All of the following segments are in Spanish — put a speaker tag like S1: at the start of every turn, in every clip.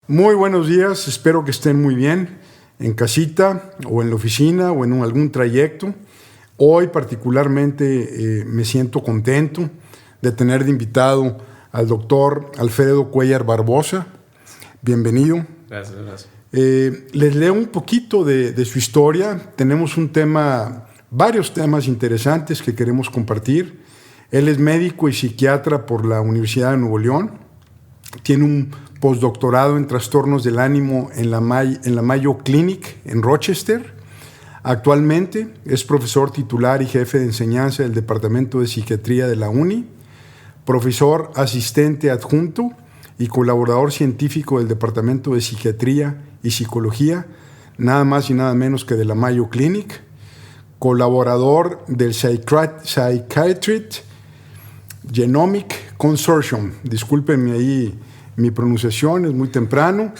S1: Muy buenos días, espero que estén muy bien en casita o en la oficina o en algún trayecto. Hoy particularmente me siento contento de tener de invitado al doctor Alfredo Cuéllar Barbosa. Bienvenido.
S2: Gracias.
S1: Les leo un poquito de su historia. Tenemos varios temas interesantes que queremos compartir. Él es médico y psiquiatra por la Universidad de Nuevo León. Tiene un postdoctorado en trastornos del ánimo en la Mayo Clinic en Rochester. Actualmente es profesor titular y jefe de enseñanza del Departamento de Psiquiatría de la UNI, profesor asistente adjunto y colaborador científico del Departamento de Psiquiatría y Psicología, nada más y nada menos que de la Mayo Clinic, colaborador del Psychiatric Genomic Consortium. Discúlpenme ahí mi pronunciación, es muy temprano.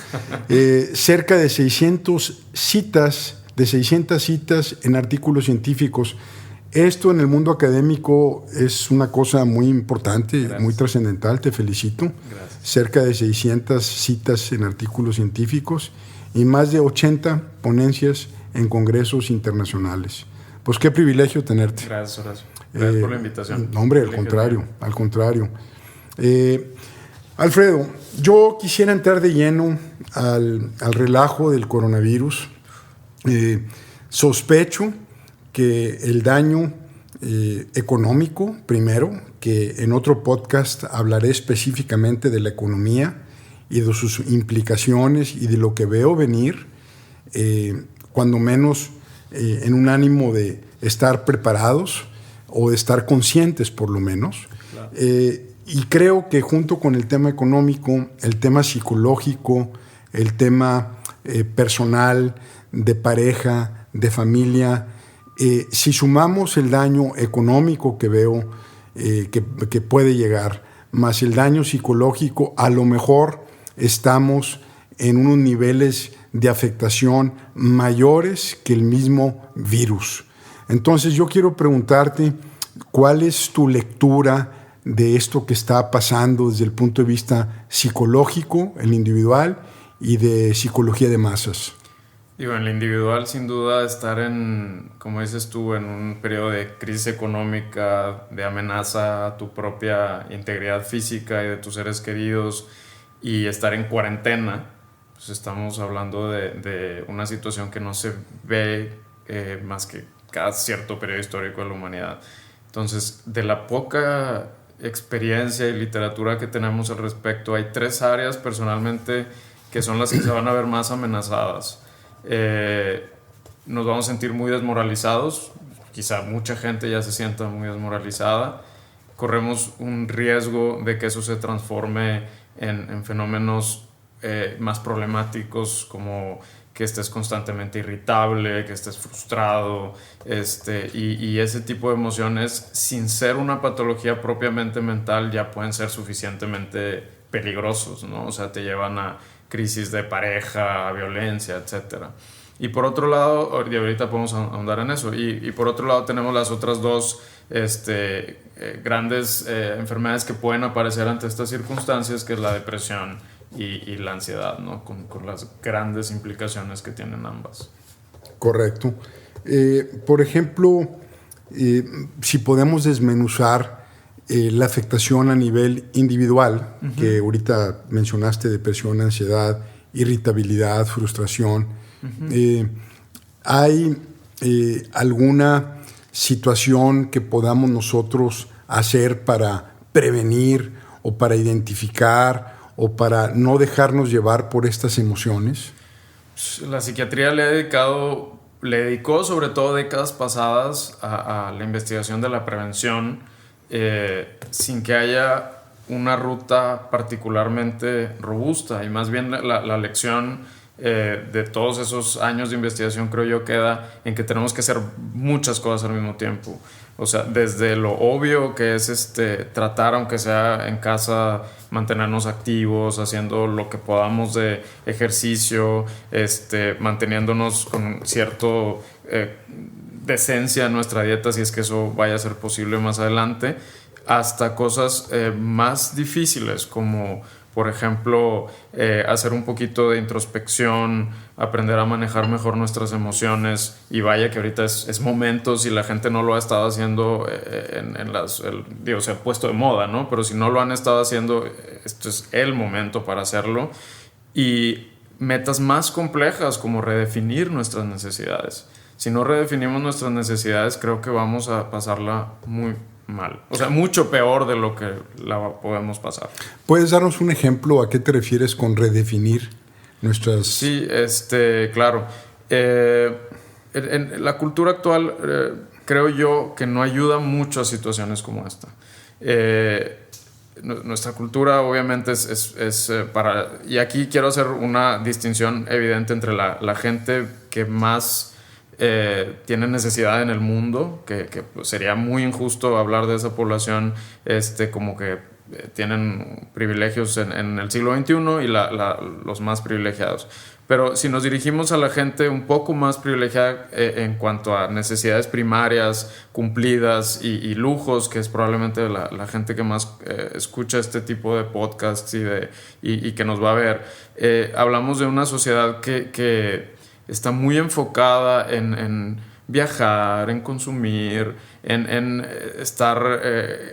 S1: Cerca de 600 citas en artículos científicos. Esto en el mundo académico es una cosa muy importante, gracias, muy trascendental, te felicito.
S2: Gracias.
S1: Cerca de 600 citas en artículos científicos y más de 80 ponencias en congresos internacionales. Pues qué privilegio tenerte.
S2: Gracias, Horacio. Gracias por la invitación.
S1: No, hombre, al contrario. Alfredo, yo quisiera entrar de lleno al relajo del coronavirus. Sospecho que el daño económico, primero, que en otro podcast hablaré específicamente de la economía y de sus implicaciones y de lo que veo venir, cuando menos en un ánimo de estar preparados o de estar conscientes por lo menos.
S2: Claro.
S1: Y creo que junto con el tema económico, el tema psicológico, el tema personal, de pareja, de familia, si sumamos el daño económico que veo que puede llegar, más el daño psicológico, a lo mejor estamos en unos niveles de afectación mayores que el mismo virus. Entonces yo quiero preguntarte, ¿cuál es tu lectura de esto que está pasando desde el punto de vista psicológico, el individual, y de psicología de masas?
S2: Digo, en lo individual, sin duda, estar como dices tú, en un periodo de crisis económica, de amenaza a tu propia integridad física y de tus seres queridos, y estar en cuarentena, pues estamos hablando de una situación que no se ve más que cada cierto periodo histórico de la humanidad. Entonces, de la poca experiencia y literatura que tenemos al respecto, hay 3 áreas personalmente que son las que se van a ver más amenazadas. Nos vamos a sentir muy desmoralizados, quizá mucha gente ya se sienta muy desmoralizada. Corremos un riesgo de que eso se transforme en fenómenos más problemáticos, como que estés constantemente irritable, que estés frustrado, y ese tipo de emociones, sin ser una patología propiamente mental, ya pueden ser suficientemente peligrosos, ¿no? O sea, te llevan a crisis de pareja, violencia, etc. Y por otro lado, ahorita podemos ahondar en eso, y por otro lado tenemos las otras 2 grandes enfermedades que pueden aparecer ante estas circunstancias, que es la depresión y la ansiedad, ¿no? Con las grandes implicaciones que tienen ambas.
S1: Correcto. Por ejemplo, si podemos desmenuzar la afectación a nivel individual, uh-huh, que ahorita mencionaste, depresión, ansiedad, irritabilidad, frustración, uh-huh, ¿hay alguna situación que podamos nosotros hacer para prevenir o para identificar o para no dejarnos llevar por estas emociones?
S2: La psiquiatría le dedicó sobre todo décadas pasadas a la investigación de la prevención, sin que haya una ruta particularmente robusta, y más bien la lección de todos esos años de investigación, creo yo, queda en que tenemos que hacer muchas cosas al mismo tiempo. O sea, desde lo obvio que es tratar, aunque sea en casa, mantenernos activos, haciendo lo que podamos de ejercicio, manteniéndonos con cierto decencia en nuestra dieta, si es que eso vaya a ser posible más adelante, hasta cosas más difíciles, como Por ejemplo, hacer un poquito de introspección, aprender a manejar mejor nuestras emociones. Y vaya que ahorita es momento, si la gente no lo ha estado haciendo se ha puesto de moda, ¿no? Pero si no lo han estado haciendo, esto es el momento para hacerlo. Y metas más complejas como redefinir nuestras necesidades. Si no redefinimos nuestras necesidades, creo que vamos a pasarla muy mal. O sea, mucho peor de lo que la podemos pasar.
S1: ¿Puedes darnos un ejemplo? ¿A qué te refieres con redefinir nuestras...?
S2: Sí, claro. En la cultura actual, creo yo que no ayuda mucho a situaciones como esta. Nuestra cultura obviamente es para... Y aquí quiero hacer una distinción evidente entre la gente que más tiene necesidad en el mundo, que pues sería muy injusto hablar de esa población como que tienen privilegios en el siglo XXI y los más privilegiados. Pero si nos dirigimos a la gente un poco más privilegiada en cuanto a necesidades primarias cumplidas y lujos, que es probablemente la gente que más escucha este tipo de podcasts y que nos va a ver, hablamos de una sociedad que está muy enfocada en viajar, en consumir, en estar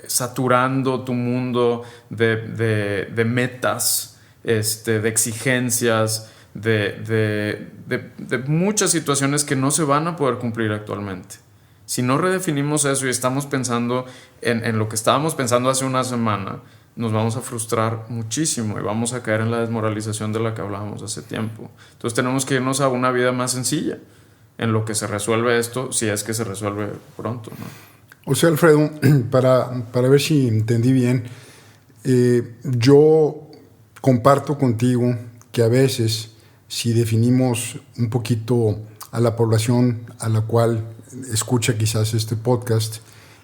S2: saturando tu mundo de metas, de exigencias, de muchas situaciones que no se van a poder cumplir actualmente. Si no redefinimos eso y estamos pensando en lo que estábamos pensando hace una semana, nos vamos a frustrar muchísimo y vamos a caer en la desmoralización de la que hablábamos hace tiempo. Entonces tenemos que irnos a una vida más sencilla en lo que se resuelve esto, si es que se resuelve pronto, ¿no?
S1: O sea, Alfredo, para ver si entendí bien, yo comparto contigo que a veces, si definimos un poquito a la población a la cual escucha quizás este podcast,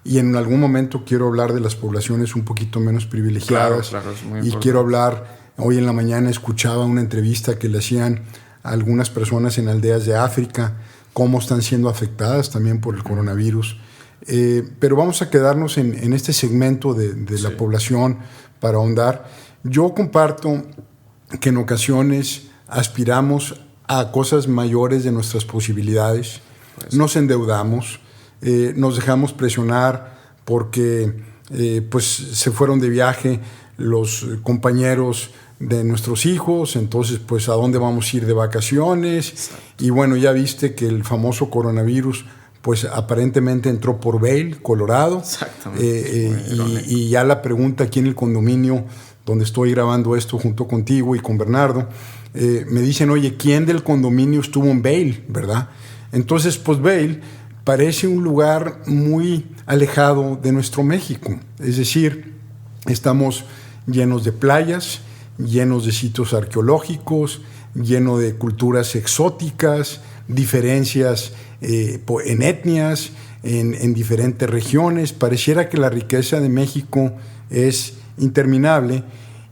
S1: y en algún momento quiero hablar de las poblaciones un poquito menos privilegiadas.
S2: Claro, es muy
S1: y
S2: importante.
S1: quiero hablar, hoy en la mañana escuchaba una entrevista que le hacían a algunas personas en aldeas de África, cómo están siendo afectadas también por el coronavirus. Pero vamos a quedarnos en este segmento de la población para ahondar. Yo comparto que en ocasiones aspiramos a cosas mayores de nuestras posibilidades, nos endeudamos, nos dejamos presionar porque pues se fueron de viaje los compañeros de nuestros hijos, entonces pues a dónde vamos a ir de vacaciones.
S2: Exacto.
S1: Y bueno, ya viste que el famoso coronavirus pues aparentemente entró por Vail, Colorado.
S2: Exactamente.
S1: Y ya la pregunta aquí en el condominio donde estoy grabando esto junto contigo y con Bernardo, me dicen, oye, ¿quién del condominio estuvo en Vail, verdad? Entonces pues Vail parece un lugar muy alejado de nuestro México. Es decir, estamos llenos de playas, llenos de sitios arqueológicos, lleno de culturas exóticas, diferencias en etnias, en diferentes regiones. Pareciera que la riqueza de México es interminable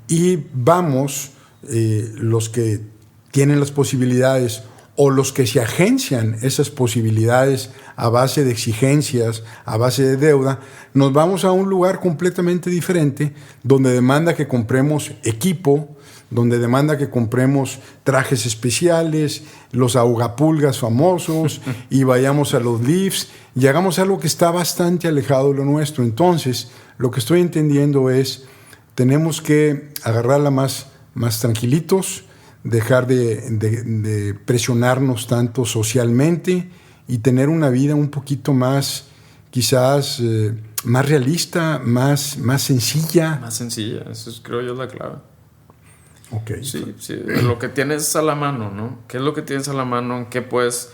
S1: y vamos, los que tienen las posibilidades o los que se agencian esas posibilidades a base de exigencias, a base de deuda, nos vamos a un lugar completamente diferente, donde demanda que compremos equipo, donde demanda que compremos trajes especiales, los ahogapulgas famosos, y vayamos a los lifts, y hagamos algo que está bastante alejado de lo nuestro. Entonces, lo que estoy entendiendo es, tenemos que agarrarla más tranquilitos, dejar de presionarnos tanto socialmente y tener una vida un poquito más, quizás, más realista, más sencilla.
S2: Más sencilla, eso creo yo es la clave.
S1: Okay.
S2: Sí, lo que tienes a la mano, ¿no? ¿Qué es lo que tienes a la mano? ¿En qué puedes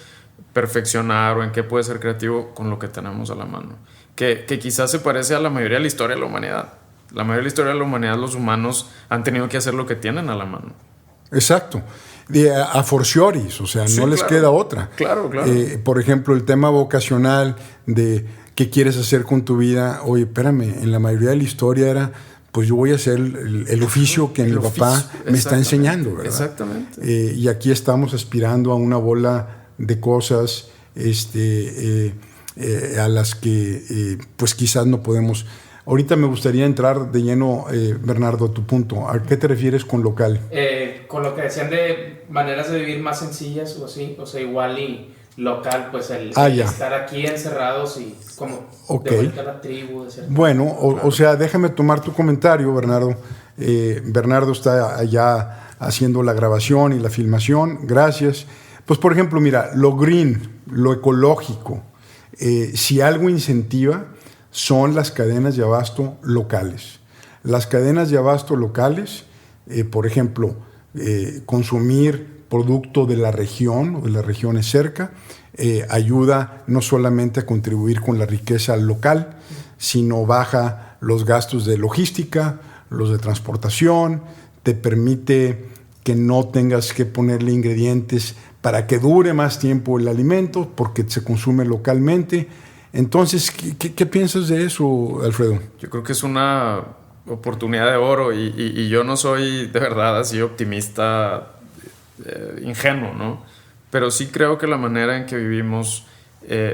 S2: perfeccionar o en qué puedes ser creativo con lo que tenemos a la mano? Que quizás se parece a la mayoría de la historia de la humanidad. La mayoría de la historia de la humanidad, los humanos han tenido que hacer lo que tienen a la mano.
S1: Exacto. A forcioris, o sea, sí, no les queda otra.
S2: Claro.
S1: Por ejemplo, el tema vocacional de qué quieres hacer con tu vida. Oye, espérame, en la mayoría de la historia era, pues yo voy a hacer el oficio que mi papá me está enseñando, ¿verdad?
S2: Exactamente.
S1: Y aquí estamos aspirando a una bola de cosas a las que pues quizás no podemos Ahorita me gustaría entrar de lleno, Bernardo, a tu punto. ¿A qué te refieres con local?
S3: Con lo que decían de maneras de vivir más sencillas o así, o sea, igual y local, pues el estar aquí encerrados y como de vuelta a la tribu.
S1: Bueno, o sea, déjame tomar tu comentario, Bernardo. Bernardo está allá haciendo la grabación y la filmación. Gracias. Pues, por ejemplo, mira, lo green, lo ecológico, si algo incentiva, son las cadenas de abasto locales. Las cadenas de abasto locales, por ejemplo, consumir producto de la región o de las regiones cerca, ayuda no solamente a contribuir con la riqueza local, sino baja los gastos de logística, los de transportación, te permite que no tengas que ponerle ingredientes para que dure más tiempo el alimento, porque se consume localmente. Entonces, ¿qué piensas de eso, Alfredo?
S2: Yo creo que es una oportunidad de oro y yo no soy de verdad así optimista ingenuo, ¿no? Pero sí creo que la manera en que vivimos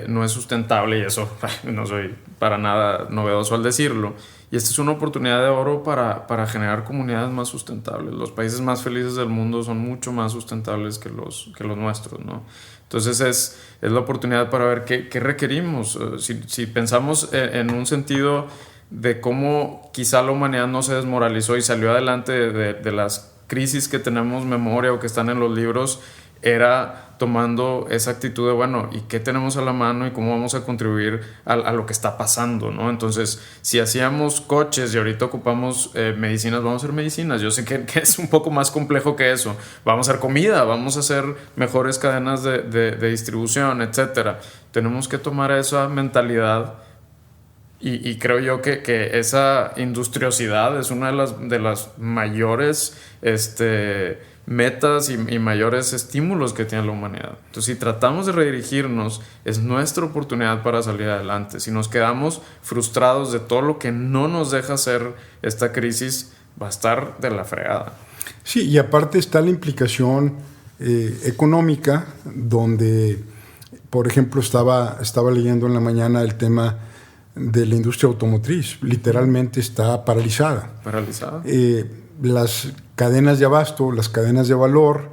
S2: no es sustentable y eso no soy para nada novedoso al decirlo. Y esta es una oportunidad de oro para generar comunidades más sustentables. Los países más felices del mundo son mucho más sustentables que los nuestros, ¿no? Entonces es la oportunidad para ver qué requerimos. Si pensamos en un sentido de cómo quizá la humanidad no se desmoralizó y salió adelante de las crisis que tenemos memoria o que están en los libros, era tomando esa actitud de, bueno, ¿y qué tenemos a la mano y cómo vamos a contribuir a lo que está pasando, ¿no? Entonces, si hacíamos coches y ahorita ocupamos medicinas, vamos a hacer medicinas. Yo sé que es un poco más complejo que eso. Vamos a hacer comida, vamos a hacer mejores cadenas de distribución, etcétera. Tenemos que tomar esa mentalidad y creo yo que esa industriosidad es una de las mayores metas y mayores estímulos que tiene la humanidad. Entonces, si tratamos de redirigirnos, es nuestra oportunidad para salir adelante. Si nos quedamos frustrados de todo lo que no nos deja hacer esta crisis, va a estar de la fregada.
S1: Sí, y aparte está la implicación económica, donde, por ejemplo, estaba leyendo en la mañana el tema de la industria automotriz. Literalmente está paralizada.
S2: ¿Paralizada?
S1: Las cadenas de abasto, las cadenas de valor,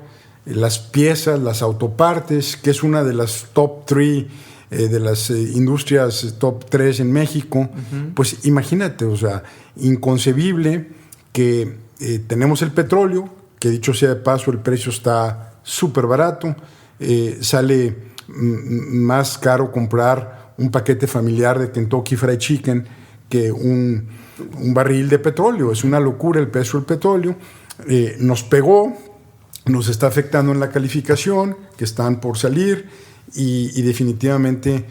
S1: las piezas, las autopartes, que es una de las top 3, de las industrias top 3 en México. Uh-huh. Pues imagínate, o sea, inconcebible que tenemos el petróleo, que dicho sea de paso, el precio está súper barato, sale más caro comprar un paquete familiar de Kentucky Fried Chicken que un barril de petróleo. Es una locura el precio del petróleo. Nos pegó, nos está afectando en la calificación, que están por salir, y definitivamente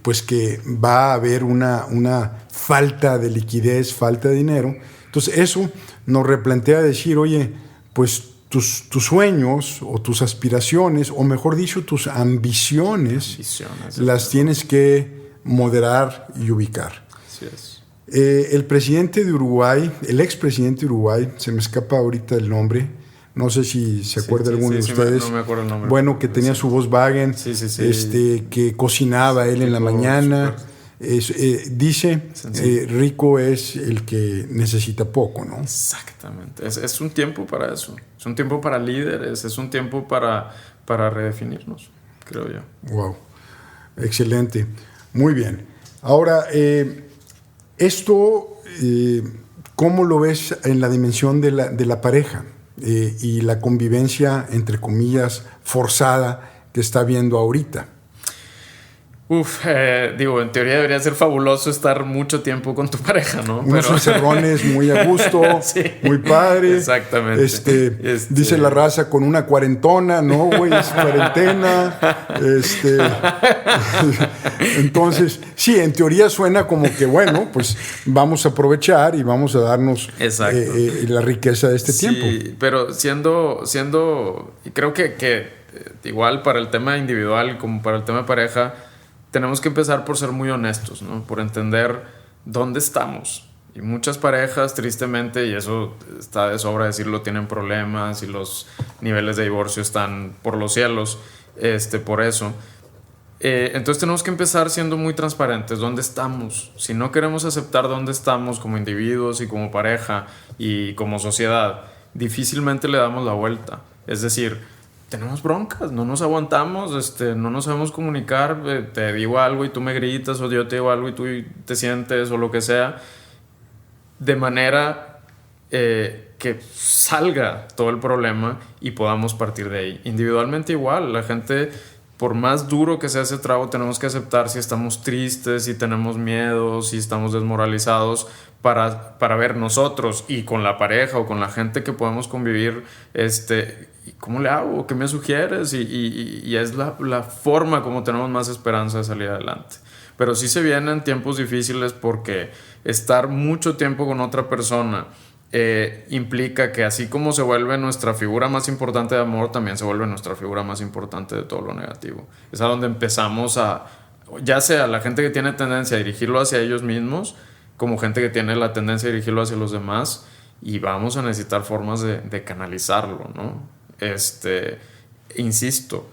S1: pues que va a haber una falta de liquidez, falta de dinero. Entonces eso nos replantea decir, oye, pues tus sueños o tus aspiraciones, o mejor dicho, tus ambiciones las tienes que moderar y ubicar.
S2: Así es.
S1: El presidente de Uruguay, el expresidente de Uruguay, se me escapa ahorita el nombre, no sé si se acuerda alguno de ustedes.
S2: No me acuerdo el nombre.
S1: Bueno, que tenía su Volkswagen, que cocinaba él en la mañana. Dice, rico es el que necesita poco, ¿no?
S2: Exactamente. Es un tiempo para eso. Es un tiempo para líderes, es un tiempo para redefinirnos, creo yo.
S1: Wow. Excelente. Muy bien. Ahora, esto, ¿cómo lo ves en la dimensión de la pareja y la convivencia, entre comillas, forzada que está habiendo ahorita?
S2: En teoría debería ser fabuloso estar mucho tiempo con tu pareja, ¿no?
S1: Unos encerrones muy a gusto, sí, muy padre.
S2: Exactamente.
S1: Dice la raza con una cuarentona, ¿no, güey? Es cuarentena. Entonces, sí, en teoría suena como que, bueno, pues vamos a aprovechar y vamos a darnos la riqueza de este tiempo.
S2: Sí, pero siendo y creo que igual para el tema individual como para el tema de pareja, tenemos que empezar por ser muy honestos, ¿no? Por entender dónde estamos. Y muchas parejas, tristemente, y eso está de sobra decirlo, tienen problemas y los niveles de divorcio están por los cielos, por eso. Entonces tenemos que empezar siendo muy transparentes. ¿Dónde estamos? Si no queremos aceptar dónde estamos como individuos y como pareja y como sociedad, difícilmente le damos la vuelta. Es decir, tenemos broncas, no nos aguantamos, no nos sabemos comunicar, te digo algo y tú me gritas, o yo te digo algo y tú te sientes, o lo que sea, de manera que salga todo el problema y podamos partir de ahí. Individualmente igual, la gente, por más duro que sea ese trago, tenemos que aceptar si estamos tristes, si tenemos miedo, si estamos desmoralizados, para ver nosotros y con la pareja o con la gente que podemos convivir, ¿cómo le hago? ¿Qué me sugieres? Y es la forma como tenemos más esperanza de salir adelante. Pero sí se vienen tiempos difíciles porque estar mucho tiempo con otra persona implica que así como se vuelve nuestra figura más importante de amor, también se vuelve nuestra figura más importante de todo lo negativo. Es a donde empezamos ya sea la gente que tiene tendencia a dirigirlo hacia ellos mismos, como gente que tiene la tendencia a dirigirlo hacia los demás, y vamos a necesitar formas de canalizarlo, ¿no? Insisto,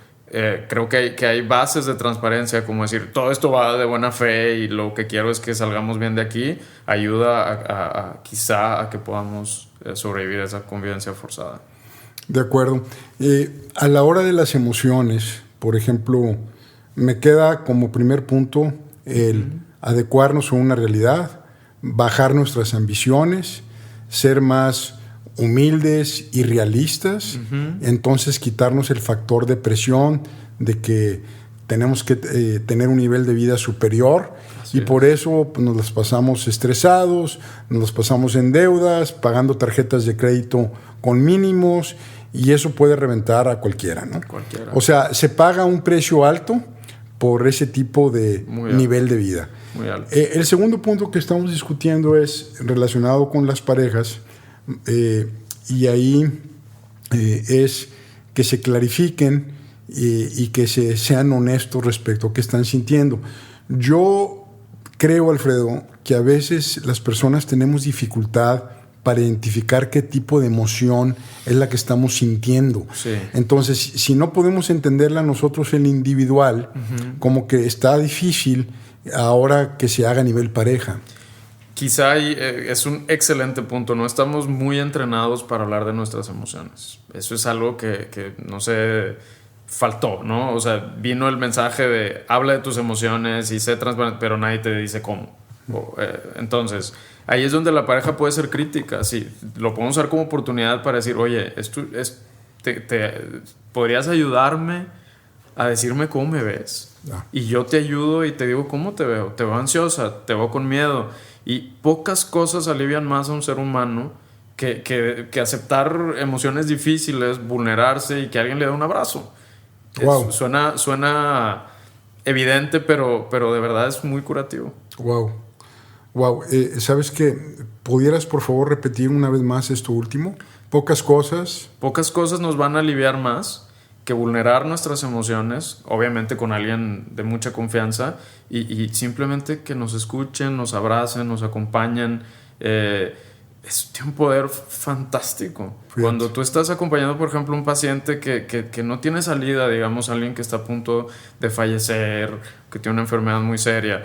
S2: creo que hay bases de transparencia, como decir, todo esto va de buena fe y lo que quiero es que salgamos bien de aquí, ayuda quizá a que podamos sobrevivir a esa convivencia forzada.
S1: De acuerdo. A la hora de las emociones, por ejemplo, me queda como primer punto el adecuarnos a una realidad, bajar nuestras ambiciones, ser más humildes y realistas, entonces quitarnos el factor de presión de que tenemos que tener un nivel de vida superior. Así y por eso pues, nos las pasamos estresados, nos las pasamos en deudas, pagando tarjetas de crédito con mínimos, y eso puede reventar a cualquiera, ¿no? Cualquiera. O sea, se paga un precio alto por ese tipo de nivel de vida.
S2: Muy alto.
S1: El segundo punto que estamos discutiendo es relacionado con las parejas, y ahí es que se clarifiquen y que sean honestos respecto a qué están sintiendo. Yo creo, Alfredo, que a veces las personas tenemos dificultad para identificar qué tipo de emoción es la que estamos sintiendo.
S2: Sí.
S1: Entonces, si no podemos entenderla nosotros en individual, como que está difícil ahora que se haga a nivel pareja.
S2: Quizá es un excelente punto. No estamos muy entrenados para hablar de nuestras emociones. Eso es algo que no sé, faltó, ¿no? O sea, vino el mensaje de habla de tus emociones y sé transparente, pero nadie te dice cómo. Entonces, ahí es donde la pareja puede ser crítica. Sí, lo podemos usar como oportunidad para decir, oye, ¿podrías ayudarme a decirme cómo me ves? Y yo te ayudo y te digo cómo te veo. Te veo ansiosa, te veo con miedo. Y pocas cosas alivian más a un ser humano que aceptar emociones difíciles, vulnerarse y que alguien le dé un abrazo.
S1: Wow.
S2: Suena evidente, pero de verdad es muy curativo.
S1: Wow. ¿Sabes qué? ¿Pudieras, por favor, repetir una vez más esto último? Pocas cosas
S2: nos van a aliviar más que vulnerar nuestras emociones, obviamente con alguien de mucha confianza, y simplemente que nos escuchen, nos abracen, nos acompañen. Tiene un poder fantástico. Fíjate. Cuando tú estás acompañando, por ejemplo, un paciente que no tiene salida, digamos, alguien que está a punto de fallecer, que tiene una enfermedad muy seria,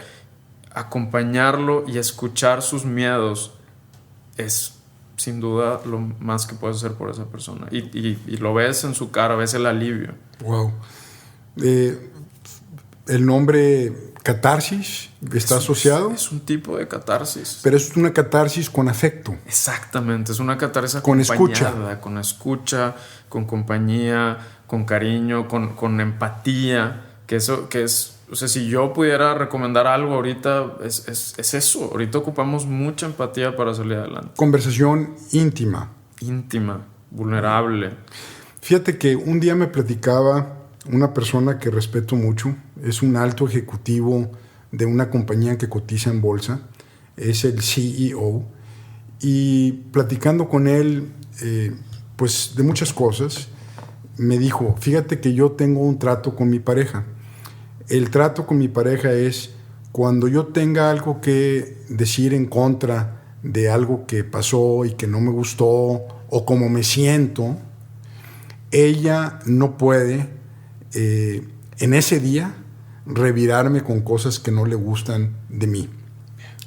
S2: acompañarlo y escuchar sus miedos es sin duda lo más que puedes hacer por esa persona, y lo ves en su cara, ves el alivio.
S1: Wow. El nombre catarsis está asociado.
S2: Es un tipo de catarsis,
S1: pero es una catarsis con afecto.
S2: Exactamente, es una catarsis
S1: con
S2: escucha, con compañía, con cariño, con empatía, que es. O sea, si yo pudiera recomendar algo ahorita, es eso. Ahorita ocupamos mucha empatía para salir adelante.
S1: Conversación íntima,
S2: vulnerable.
S1: Fíjate que un día me platicaba una persona que respeto mucho. Es un alto ejecutivo de una compañía que cotiza en bolsa. Es el CEO. Y platicando con él, pues de muchas cosas, me dijo, fíjate que yo tengo un trato con mi pareja. El trato con mi pareja es cuando yo tenga algo que decir en contra de algo que pasó y que no me gustó o como me siento, ella no puede en ese día revirarme con cosas que no le gustan de mí.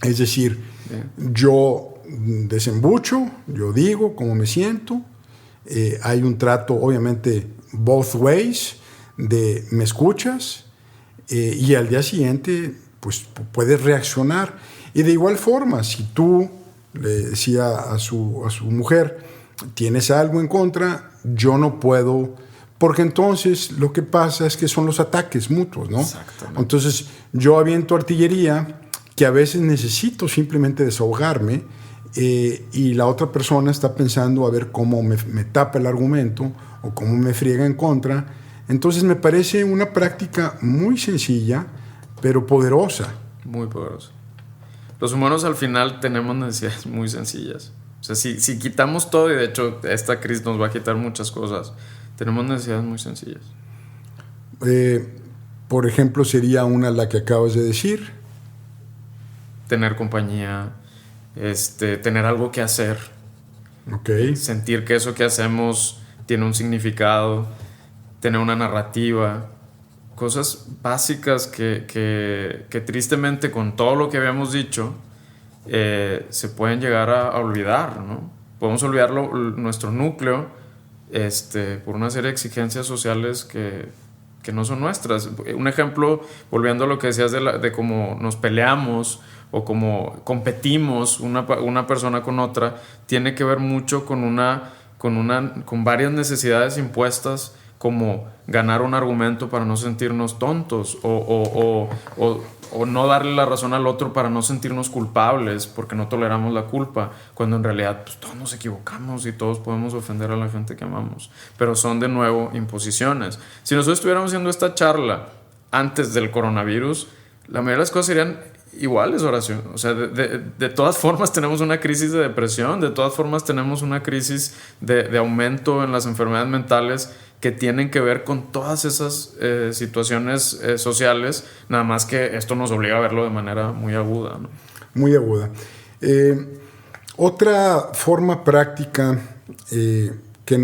S1: Es decir, yo desembucho, yo digo cómo me siento, hay un trato obviamente both ways de me escuchas, y al día siguiente pues puedes reaccionar. Y de igual forma, si tú le decía a su mujer, tienes algo en contra, yo no puedo, porque entonces lo que pasa es que son los ataques mutuos, ¿no?
S2: Exactamente.
S1: Entonces yo aviento artillería que a veces necesito simplemente desahogarme, y la otra persona está pensando a ver cómo me tapa el argumento o cómo me friega en contra. Entonces me parece una práctica muy sencilla, pero poderosa.
S2: Muy poderosa. Los humanos al final tenemos necesidades muy sencillas. O sea, si quitamos todo, y de hecho esta crisis nos va a quitar muchas cosas, tenemos necesidades muy sencillas.
S1: Por ejemplo, sería una la que acabas de decir.
S2: Tener compañía, tener algo que hacer.
S1: Okay.
S2: Sentir que eso que hacemos tiene un significado, tener una narrativa. Cosas básicas que tristemente con todo lo que habíamos dicho se pueden llegar a olvidar, ¿no? Podemos olvidar nuestro núcleo por una serie de exigencias sociales que no son nuestras. Un ejemplo, volviendo a lo que decías de cómo nos peleamos o cómo competimos una persona con otra, tiene que ver mucho con varias necesidades impuestas, como ganar un argumento para no sentirnos tontos o no darle la razón al otro para no sentirnos culpables porque no toleramos la culpa, cuando en realidad pues, todos nos equivocamos y todos podemos ofender a la gente que amamos, pero son de nuevo imposiciones. Si nosotros estuviéramos haciendo esta charla antes del coronavirus, la mayoría de las cosas serían iguales, Horacio. O sea, de todas formas tenemos una crisis de depresión, de todas formas tenemos una crisis de aumento en las enfermedades mentales que tienen que ver con todas esas situaciones sociales, nada más que esto nos obliga a verlo de manera muy aguda, ¿no?
S1: Muy aguda. Otra forma práctica que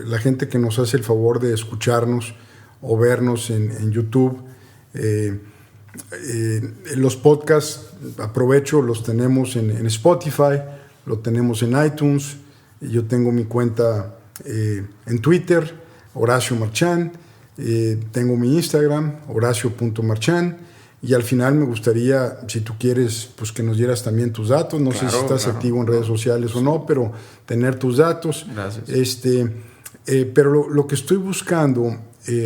S1: la gente que nos hace el favor de escucharnos o vernos en YouTube, los podcasts, aprovecho, los tenemos en Spotify, lo tenemos en iTunes, yo tengo mi cuenta en Twitter, Horacio Marchán, tengo mi Instagram, horacio.marchán, y al final me gustaría, si tú quieres, pues que nos dieras también tus datos, no sé si estás activo en redes sociales o no, pero tener tus datos.
S2: Gracias.
S1: Pero lo que estoy buscando,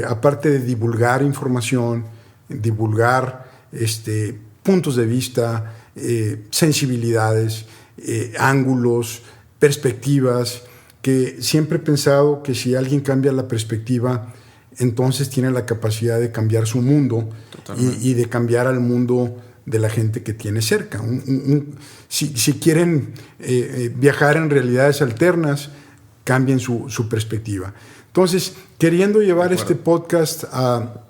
S1: aparte de divulgar información, divulgar puntos de vista, sensibilidades, ángulos, perspectivas, que siempre he pensado que si alguien cambia la perspectiva, entonces tiene la capacidad de cambiar su mundo y de cambiar al mundo de la gente que tiene cerca. Si quieren viajar en realidades alternas, cambien su perspectiva. Entonces, queriendo llevar este podcast a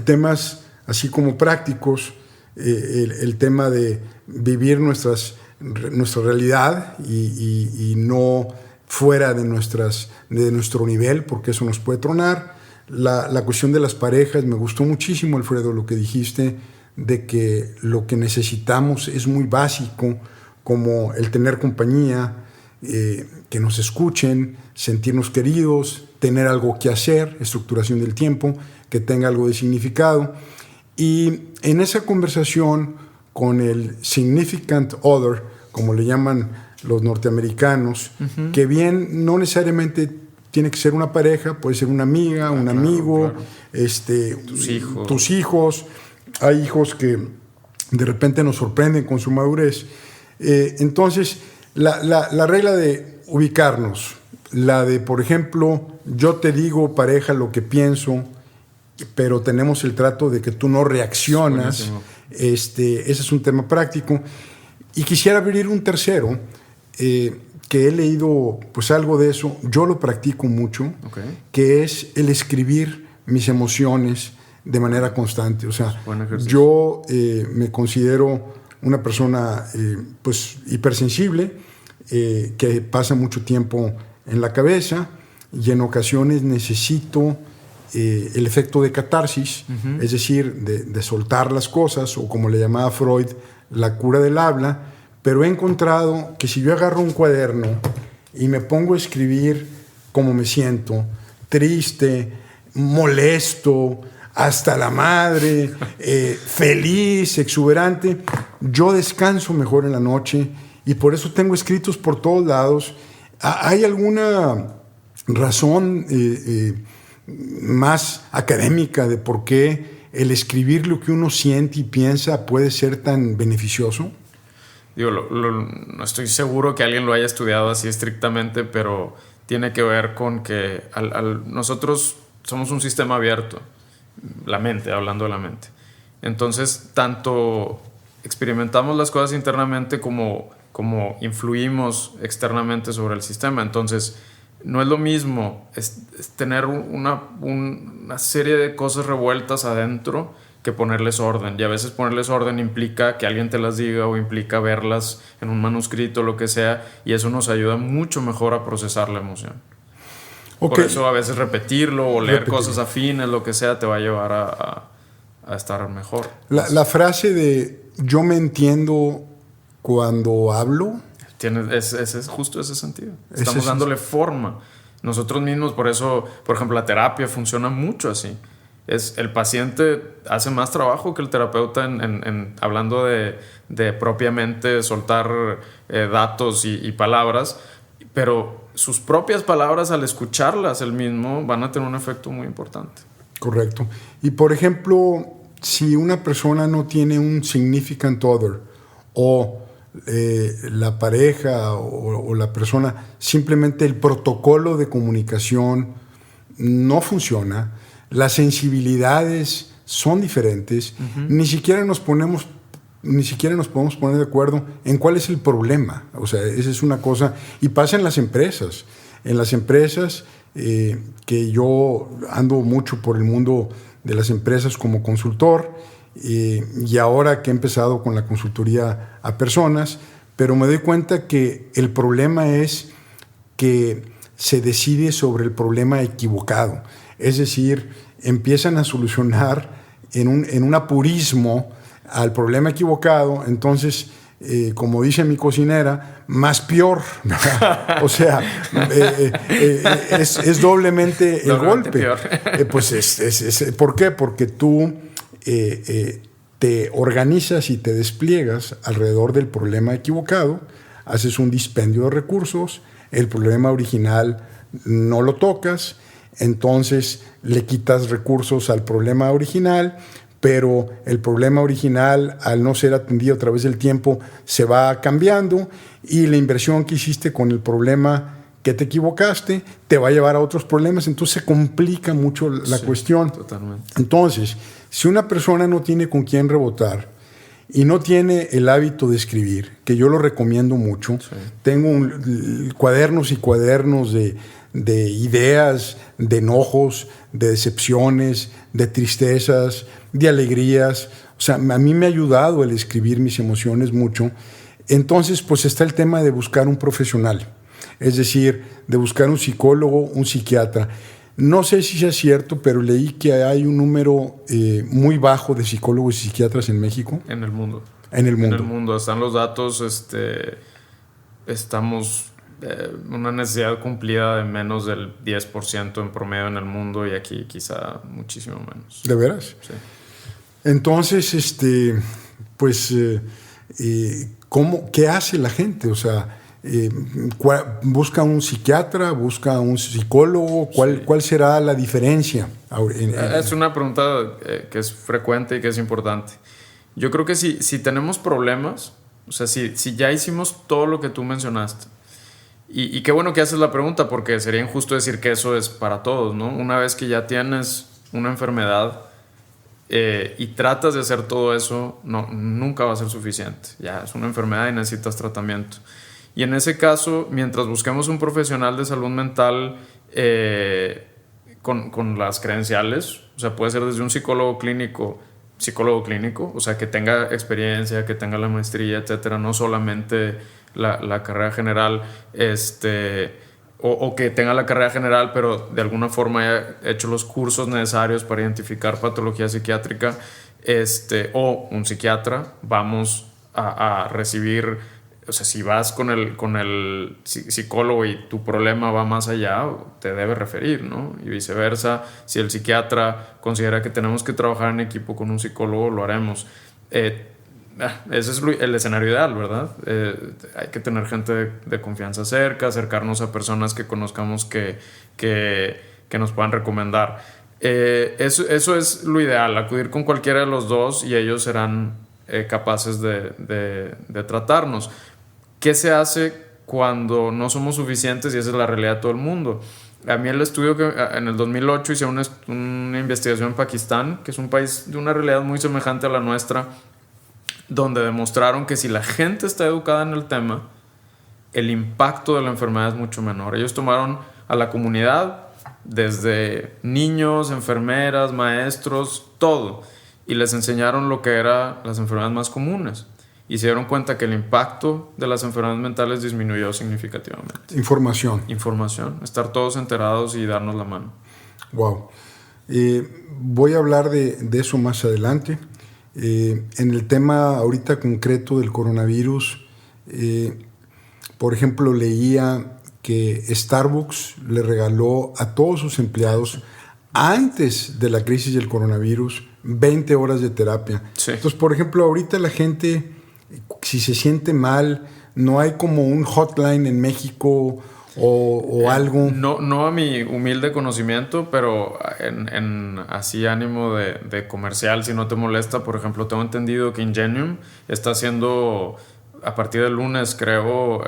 S1: temas así como prácticos, el tema de vivir nuestra realidad y no fuera de nuestro nivel, porque eso nos puede tronar. La cuestión de las parejas, me gustó muchísimo, Alfredo, lo que dijiste, de que lo que necesitamos es muy básico, como el tener compañía, que nos escuchen, sentirnos queridos, tener algo que hacer, estructuración del tiempo, que tenga algo de significado. Y en esa conversación con el significant other, como le llaman los norteamericanos, que bien no necesariamente tiene que ser una pareja, puede ser una amiga, un amigo, tus hijos. Hay hijos que de repente nos sorprenden con su madurez. Entonces, la regla de ubicarnos, la de, por ejemplo, yo te digo, pareja, lo que pienso, pero tenemos el trato de que tú no reaccionas. Ese es un tema práctico. Y quisiera abrir un tercero, que he leído pues algo de eso, yo lo practico mucho, que es el escribir mis emociones de manera constante. O sea, yo me considero una persona pues hipersensible, que pasa mucho tiempo en la cabeza, y en ocasiones necesito el efecto de catarsis, es decir, de soltar las cosas, o como le llamaba Freud, la cura del habla. Pero he encontrado que si yo agarro un cuaderno y me pongo a escribir cómo me siento, triste, molesto, hasta la madre, feliz, exuberante, yo descanso mejor en la noche, y por eso tengo escritos por todos lados. ¿Hay alguna razón más académica de por qué el escribir lo que uno siente y piensa puede ser tan beneficioso?
S2: Digo, no estoy seguro que alguien lo haya estudiado así estrictamente, pero tiene que ver con que nosotros somos un sistema abierto, la mente, hablando de la mente. Entonces, tanto experimentamos las cosas internamente como influimos externamente sobre el sistema. Entonces, no es lo mismo es tener una serie de cosas revueltas adentro que ponerles orden. Y a veces ponerles orden implica que alguien te las diga, o implica verlas en un manuscrito, lo que sea, y eso nos ayuda mucho mejor a procesar la emoción. Okay. Por eso a veces repetirlo o leer cosas afines, lo que sea, te va a llevar a estar mejor.
S1: La frase de yo me entiendo cuando hablo
S2: es justo ese sentido. Estamos dándole forma nosotros mismos. Por eso, por ejemplo, la terapia funciona mucho así. El paciente hace más trabajo que el terapeuta hablando de propiamente soltar datos y palabras, pero sus propias palabras, al escucharlas él mismo, van a tener un efecto muy importante.
S1: Correcto. Y por ejemplo, si una persona no tiene un significant other, o la pareja o la persona, simplemente el protocolo de comunicación no funciona, las sensibilidades son diferentes, ni siquiera nos podemos poner de acuerdo en cuál es el problema. O sea, esa es una cosa, y pasa en las empresas. En las empresas, que yo ando mucho por el mundo de las empresas como consultor, y ahora que he empezado con la consultoría a personas, pero me doy cuenta que el problema es que se decide sobre el problema equivocado. Es decir, empiezan a solucionar en un apurismo al problema equivocado. Entonces, como dice mi cocinera, más peor. O sea, es doblemente el golpe. Pues ¿por qué? Porque tú te organizas y te despliegas alrededor del problema equivocado, haces un dispendio de recursos, el problema original no lo tocas, entonces le quitas recursos al problema original, pero el problema original, al no ser atendido a través del tiempo, se va cambiando, y la inversión que hiciste con el problema que te equivocaste te va a llevar a otros problemas. Entonces se complica mucho la cuestión. Totalmente. Entonces, si una persona no tiene con quién rebotar y no tiene el hábito de escribir, que yo lo recomiendo mucho, tengo cuadernos y cuadernos de ideas, de enojos, de decepciones, de tristezas, de alegrías. O sea, a mí me ha ayudado el escribir mis emociones mucho. Entonces, pues está el tema de buscar un profesional, es decir, de buscar un psicólogo, un psiquiatra. No sé si sea cierto, pero leí que hay un número muy bajo de psicólogos y psiquiatras en México.
S2: En el mundo.
S1: En el mundo.
S2: En el mundo. Están los datos, estamos una necesidad cumplida de menos del 10% en promedio en el mundo, y aquí quizá muchísimo menos.
S1: ¿De veras?
S2: Sí.
S1: Entonces, pues, ¿qué hace la gente? O sea, ¿busca un psiquiatra? ¿Busca un psicólogo? ¿Cuál será la diferencia?
S2: Es una pregunta que es frecuente y que es importante. Yo creo que si tenemos problemas, o sea, si ya hicimos todo lo que tú mencionaste, y qué bueno que haces la pregunta, porque sería injusto decir que eso es para todos, ¿no? Una vez que ya tienes una enfermedad y tratas de hacer todo eso, nunca va a ser suficiente. Ya es una enfermedad y necesitas tratamiento. Y en ese caso, mientras busquemos un profesional de salud mental con las credenciales, o sea, puede ser desde un psicólogo clínico, o sea, que tenga experiencia, que tenga la maestría, etcétera, no solamente la carrera general, o que tenga la carrera general, pero de alguna forma haya hecho los cursos necesarios para identificar patología psiquiátrica, o un psiquiatra, vamos a recibir, o sea, si vas con el psicólogo y tu problema va más allá, te debe referir, ¿no? Y viceversa, si el psiquiatra considera que tenemos que trabajar en equipo con un psicólogo, lo haremos. Ese es el escenario ideal, ¿verdad? Hay que tener gente de confianza cerca, acercarnos a personas que conozcamos que nos puedan recomendar. Eso es lo ideal, acudir con cualquiera de los dos y ellos serán capaces de tratarnos. ¿Qué se hace cuando no somos suficientes? Y esa es la realidad de todo el mundo. A mí el estudio que en el 2008 hice una investigación en Pakistán, que es un país de una realidad muy semejante a la nuestra, donde demostraron que si la gente está educada en el tema, el impacto de la enfermedad es mucho menor. Ellos tomaron a la comunidad, desde niños, enfermeras, maestros, todo, y les enseñaron lo que eran las enfermedades más comunes. Y se dieron cuenta que el impacto de las enfermedades mentales disminuyó significativamente. Información, estar todos enterados y darnos la mano.
S1: Wow. Voy a hablar de eso más adelante. En el tema ahorita concreto del coronavirus, por ejemplo, leía que Starbucks le regaló a todos sus empleados, antes de la crisis del coronavirus, 20 horas de terapia.
S2: Sí.
S1: Entonces, por ejemplo, ahorita la gente, si se siente mal, no hay como un hotline en México o algo.
S2: No a mi humilde conocimiento, pero en así ánimo de comercial, si no te molesta, por ejemplo, tengo entendido que Ingenium está haciendo a partir del lunes, creo,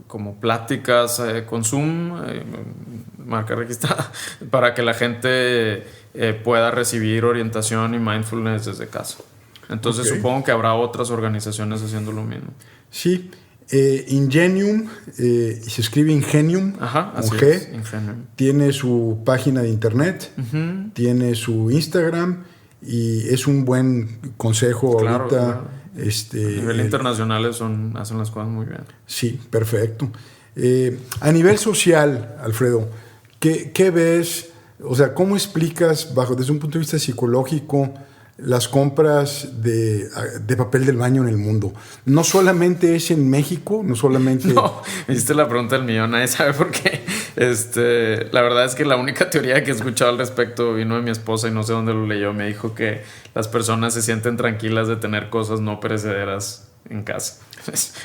S2: como pláticas con Zoom, marca registrada, para que la gente pueda recibir orientación y mindfulness desde casa. Entonces supongo que habrá otras organizaciones haciendo lo mismo.
S1: Sí. Ingenium, se escribe Ingenium,
S2: así
S1: con G,
S2: es, Ingenium.
S1: Tiene su página de internet, tiene su Instagram y es un buen consejo ahorita. Claro.
S2: A nivel internacional hacen las cosas muy bien.
S1: Sí, perfecto. A nivel social, Alfredo, ¿qué ves? O sea, ¿cómo explicas, desde un punto de vista psicológico, las compras de papel del baño en el mundo? No solamente es en México, no solamente...
S2: No, me hiciste la pregunta del millón, nadie sabe por qué. La verdad es que la única teoría que he escuchado al respecto vino de mi esposa y no sé dónde lo leyó. Me dijo que las personas se sienten tranquilas de tener cosas no perecederas en casa.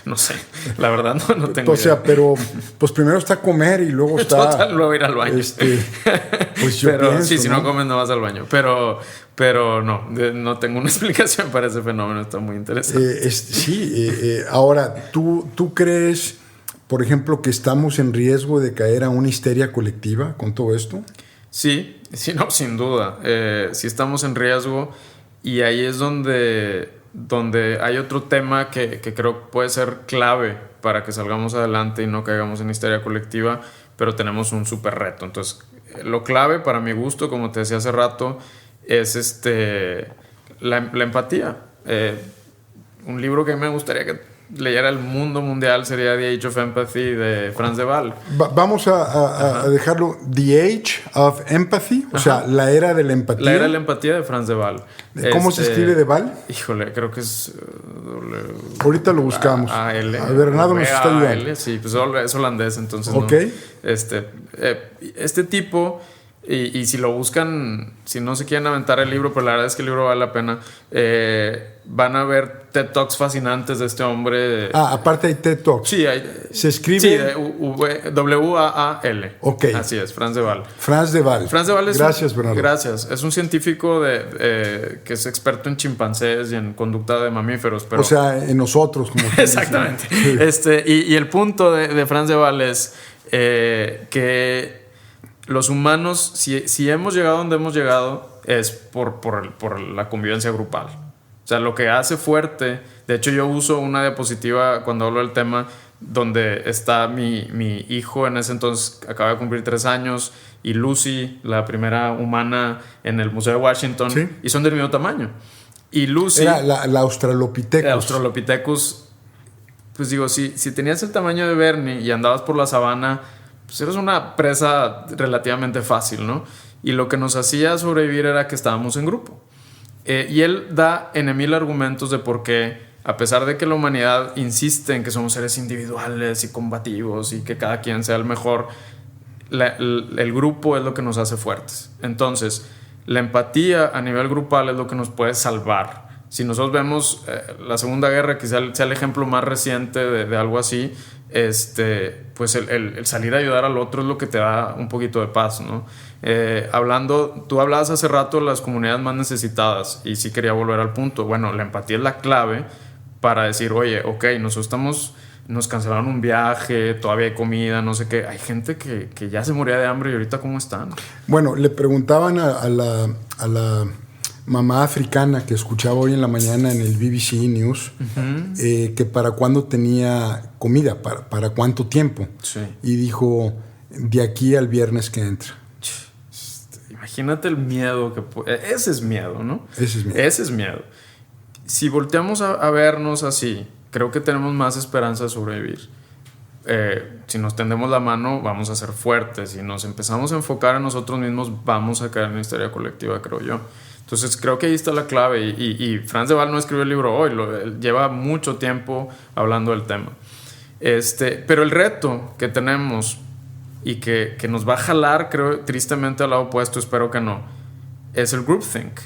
S2: No sé, la verdad no tengo idea.
S1: O sea, pero pues primero está comer y luego está...
S2: Total, luego ir al baño.
S1: Pues yo
S2: pero
S1: pienso,
S2: sí, si no comes no vas al baño. Pero no tengo una explicación para ese fenómeno, está muy interesante.
S1: Ahora, ¿tú crees, por ejemplo, que estamos en riesgo de caer a una histeria colectiva con todo esto?
S2: Sí, no, sin duda. Sí estamos en riesgo y ahí es donde hay otro tema que creo puede ser clave para que salgamos adelante y no caigamos en histeria colectiva, pero tenemos un súper reto. Entonces, lo clave para mi gusto, como te decía hace rato, es la empatía. Un libro que me gustaría que leyera el mundo mundial sería The Age of Empathy de Franz de Waal.
S1: Vamos a dejarlo, The Age of Empathy, o sea, la era de la empatía.
S2: La era de la empatía de Franz de Waal.
S1: ¿Cómo se escribe de Waal?
S2: Híjole, creo que es...
S1: Ahorita lo buscamos. A ver, Bernardo nos está ayudando.
S2: Sí, pues es holandés, entonces
S1: okay.
S2: No. Este tipo... Y si lo buscan, si no se quieren aventar el libro, pero la verdad es que el libro vale la pena, van a ver TED Talks fascinantes de este hombre.
S1: Aparte hay TED Talks.
S2: Sí,
S1: se escribe...
S2: Sí, W-A-A-L.
S1: Ok.
S2: Así es, Franz de Waal.
S1: Franz de Waal.
S2: Gracias,
S1: Bernardo.
S2: Gracias. Es un científico que es experto en chimpancés y en conducta de mamíferos. Pero...
S1: O sea, en nosotros. Como
S2: exactamente. Y el punto de Franz de Waal es que... los humanos, si hemos llegado donde hemos llegado, es por la convivencia grupal. O sea, lo que hace fuerte... De hecho, yo uso una diapositiva cuando hablo del tema donde está mi hijo, en ese entonces acaba de cumplir 3 años, y Lucy, la primera humana en el Museo de Washington, ¿sí? Y son del mismo tamaño. Y Lucy...
S1: Era la Australopithecus.
S2: La Australopithecus, pues digo, si tenías el tamaño de Bernie y andabas por la sabana... pues eres una presa relativamente fácil, ¿no? Y lo que nos hacía sobrevivir era que estábamos en grupo. Y él da en 1000 argumentos de por qué, a pesar de que la humanidad insiste en que somos seres individuales y combativos y que cada quien sea el mejor, el grupo es lo que nos hace fuertes. Entonces, la empatía a nivel grupal es lo que nos puede salvar. Si nosotros vemos la Segunda Guerra, quizá sea el ejemplo más reciente de algo así, pues el salir a ayudar al otro es lo que te da un poquito de paz, ¿no? Tú hablabas hace rato de las comunidades más necesitadas y sí quería volver al punto. Bueno, la empatía es la clave para decir, oye, ok, nos cancelaron un viaje, todavía hay comida, no sé qué. Hay gente que ya se moría de hambre y ahorita ¿cómo están?
S1: Bueno, le preguntaban a la mamá africana que escuchaba hoy en la mañana en el BBC News, que para cuándo tenía comida, para cuánto tiempo.
S2: Sí.
S1: Y dijo, de aquí al viernes que entra.
S2: Imagínate el miedo ese es miedo, ¿no?
S1: Ese es miedo.
S2: Si volteamos a vernos así, creo que tenemos más esperanza de sobrevivir. Si nos tendemos la mano, vamos a ser fuertes. Si nos empezamos a enfocar en nosotros mismos, vamos a caer en la histeria colectiva, creo yo. Entonces creo que ahí está la clave. Y Frans de Waal no escribió el libro hoy, él lleva mucho tiempo hablando del tema. Pero el reto que tenemos y que nos va a jalar, creo, tristemente al lado opuesto, espero que no, es el groupthink.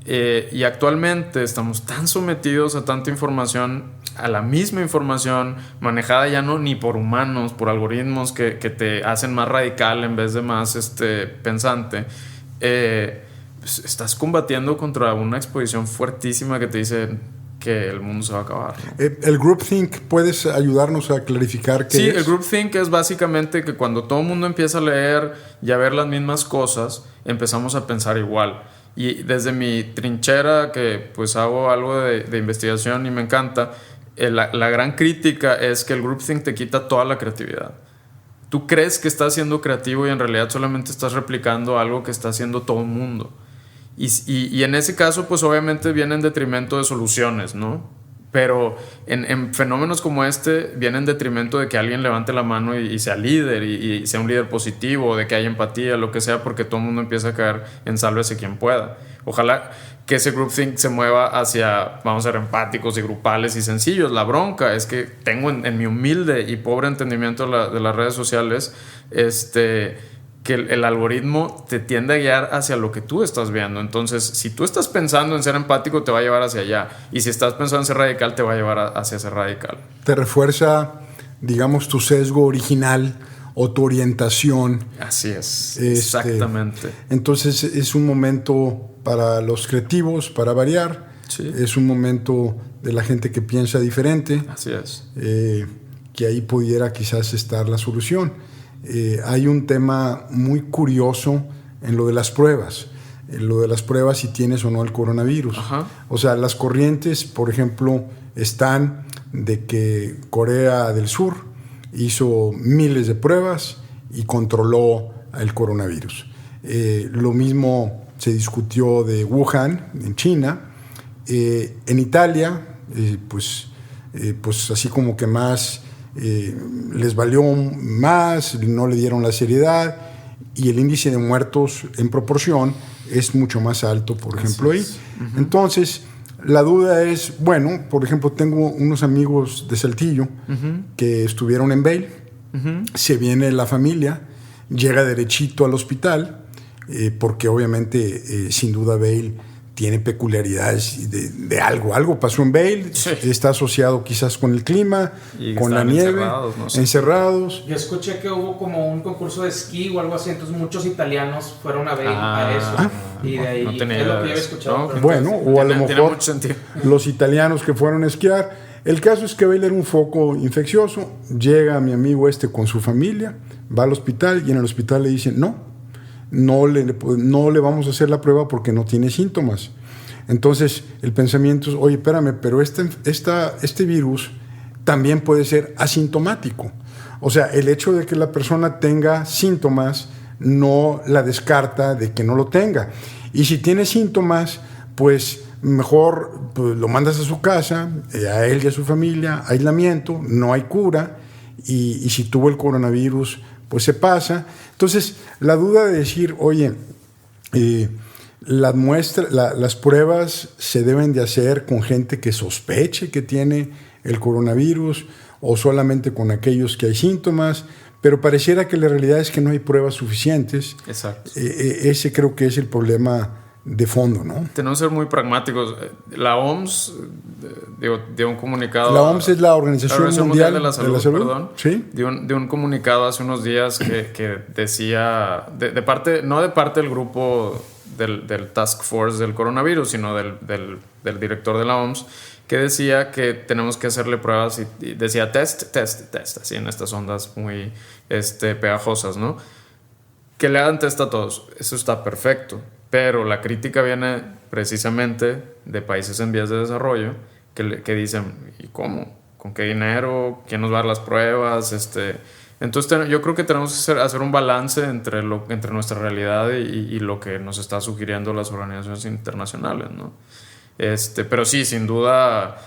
S2: Y actualmente estamos tan sometidos a tanta información, a la misma información manejada ya no ni por humanos, por algoritmos que te hacen más radical en vez de más pensante. Pues estás combatiendo contra una exposición fuertísima que te dice que el mundo se va a acabar, ¿no?
S1: El groupthink, ¿puedes ayudarnos a clarificar qué es?
S2: Sí, el groupthink es básicamente que cuando todo el mundo empieza a leer y a ver las mismas cosas, empezamos a pensar igual. Y desde mi trinchera, que pues hago algo de investigación y me encanta, la gran crítica es que el groupthink te quita toda la creatividad. Tú crees que estás siendo creativo y en realidad solamente estás replicando algo que está haciendo todo el mundo. Y en ese caso, pues obviamente viene en detrimento de soluciones, ¿no? Pero en fenómenos como viene en detrimento de que alguien levante la mano y sea líder y sea un líder positivo, de que haya empatía, lo que sea, porque todo el mundo empieza a caer en sálvese quien pueda. Ojalá que ese groupthink se mueva hacia, vamos a ser empáticos y grupales y sencillos. La bronca es que tengo en mi humilde y pobre entendimiento de las redes sociales, que el algoritmo te tiende a guiar hacia lo que tú estás viendo. Entonces, si tú estás pensando en ser empático, te va a llevar hacia allá. Y si estás pensando en ser radical, te va a llevar hacia ser radical.
S1: Te refuerza, digamos, tu sesgo original o tu orientación.
S2: Así es, exactamente.
S1: Entonces, es un momento para los creativos, para variar.
S2: Sí.
S1: Es un momento de la gente que piensa diferente.
S2: Así es.
S1: Que ahí pudiera quizás estar la solución. Hay un tema muy curioso en lo de las pruebas. Lo de las pruebas si tienes o no el coronavirus.
S2: Ajá.
S1: O sea, las corrientes, por ejemplo, están de que Corea del Sur hizo miles de pruebas y controló el coronavirus. Lo mismo se discutió de Wuhan, en China. En Italia, pues así como que más... les valió más, no le dieron la seriedad y el índice de muertos en proporción es mucho más alto, por ejemplo, ahí. Uh-huh. Entonces, la duda es, bueno, por ejemplo, tengo unos amigos de Saltillo uh-huh. que estuvieron en Vail, uh-huh. se viene la familia, llega derechito al hospital, porque obviamente, sin duda, Vail tiene peculiaridades de algo pasó en Vail, sí. Está asociado quizás con el clima, con la nieve, encerrados.
S3: Yo escuché que hubo como un concurso de esquí o algo así, entonces muchos italianos fueron a Vail a eso. Y de ahí
S2: no tenía
S3: es lo que había escuchado.
S1: ¿No? Bueno, o a lo mejor los italianos que fueron a esquiar. El caso es que Vail era un foco infeccioso, llega mi amigo con su familia, va al hospital y en el hospital le dicen no le vamos a hacer la prueba porque no tiene síntomas. Entonces el pensamiento es, oye, espérame, pero este virus también puede ser asintomático. O sea, el hecho de que la persona tenga síntomas no la descarta de que no lo tenga. Y si tiene síntomas, pues mejor lo mandas a su casa, a él y a su familia, aislamiento, no hay cura. Y si tuvo el coronavirus, pues se pasa. Entonces, la duda de decir, oye, las pruebas se deben de hacer con gente que sospeche que tiene el coronavirus o solamente con aquellos que hay síntomas, pero pareciera que la realidad es que no hay pruebas suficientes.
S2: Exacto.
S1: Ese creo que es el problema de fondo, ¿no?
S2: Tenemos que ser muy pragmáticos. La OMS dio un comunicado.
S1: La OMS es la Organización Mundial de la Salud,
S2: perdón.
S1: ¿Sí?
S2: Dio un comunicado hace unos días que decía, no de parte del grupo del Task Force del coronavirus, sino del director de la OMS, que decía que tenemos que hacerle pruebas y decía test, así en estas ondas muy pegajosas, ¿no? Que le hagan test a todos. Eso está perfecto. Pero la crítica viene precisamente de países en vías de desarrollo que dicen, ¿y cómo? ¿Con qué dinero? ¿Quién nos va a dar las pruebas? Entonces yo creo que tenemos que hacer un balance entre nuestra realidad y lo que nos está sugiriendo las organizaciones internacionales, ¿no? Pero sí, sin duda,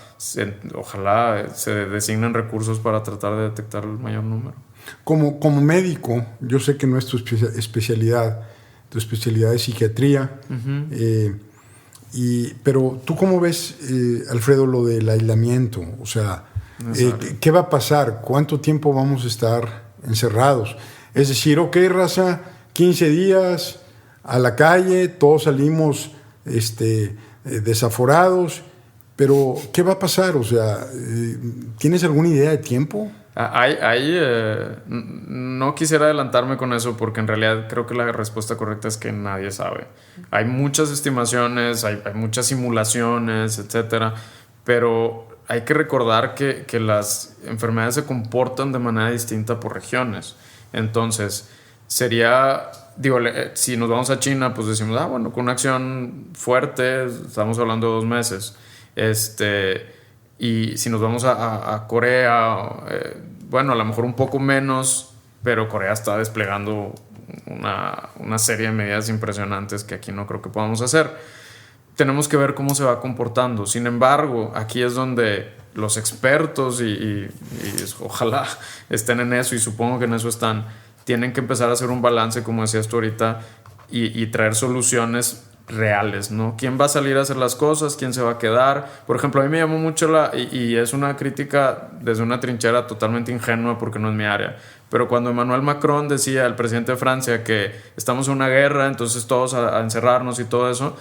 S2: ojalá se designen recursos para tratar de detectar el mayor número.
S1: Como médico, yo sé que no es tu especialidad, tu especialidad es psiquiatría, pero ¿tú cómo ves, Alfredo, lo del aislamiento? O sea, ¿qué va a pasar? ¿Cuánto tiempo vamos a estar encerrados? Es decir, ok, raza, 15 días a la calle, todos salimos desaforados, pero ¿qué va a pasar? O sea, ¿tienes alguna idea de tiempo?
S2: No quisiera adelantarme con eso porque en realidad creo que la respuesta correcta es que nadie sabe. Hay muchas estimaciones, hay muchas simulaciones, etcétera, pero hay que recordar que las enfermedades se comportan de manera distinta por regiones. Entonces, si nos vamos a China, pues decimos, bueno, con una acción fuerte, estamos hablando de 2 meses. Y si nos vamos a Corea, bueno, a lo mejor un poco menos, pero Corea está desplegando una serie de medidas impresionantes que aquí no creo que podamos hacer. Tenemos que ver cómo se va comportando. Sin embargo, aquí es donde los expertos, y ojalá estén en eso, y supongo que en eso están, tienen que empezar a hacer un balance, como decías tú ahorita, y traer soluciones reales, ¿no? ¿Quién va a salir a hacer las cosas? ¿Quién se va a quedar? Por ejemplo, a mí me llamó mucho y es una crítica desde una trinchera totalmente ingenua porque no es mi área, pero cuando Emmanuel Macron decía, el presidente de Francia, que estamos en una guerra, entonces todos a encerrarnos y todo eso,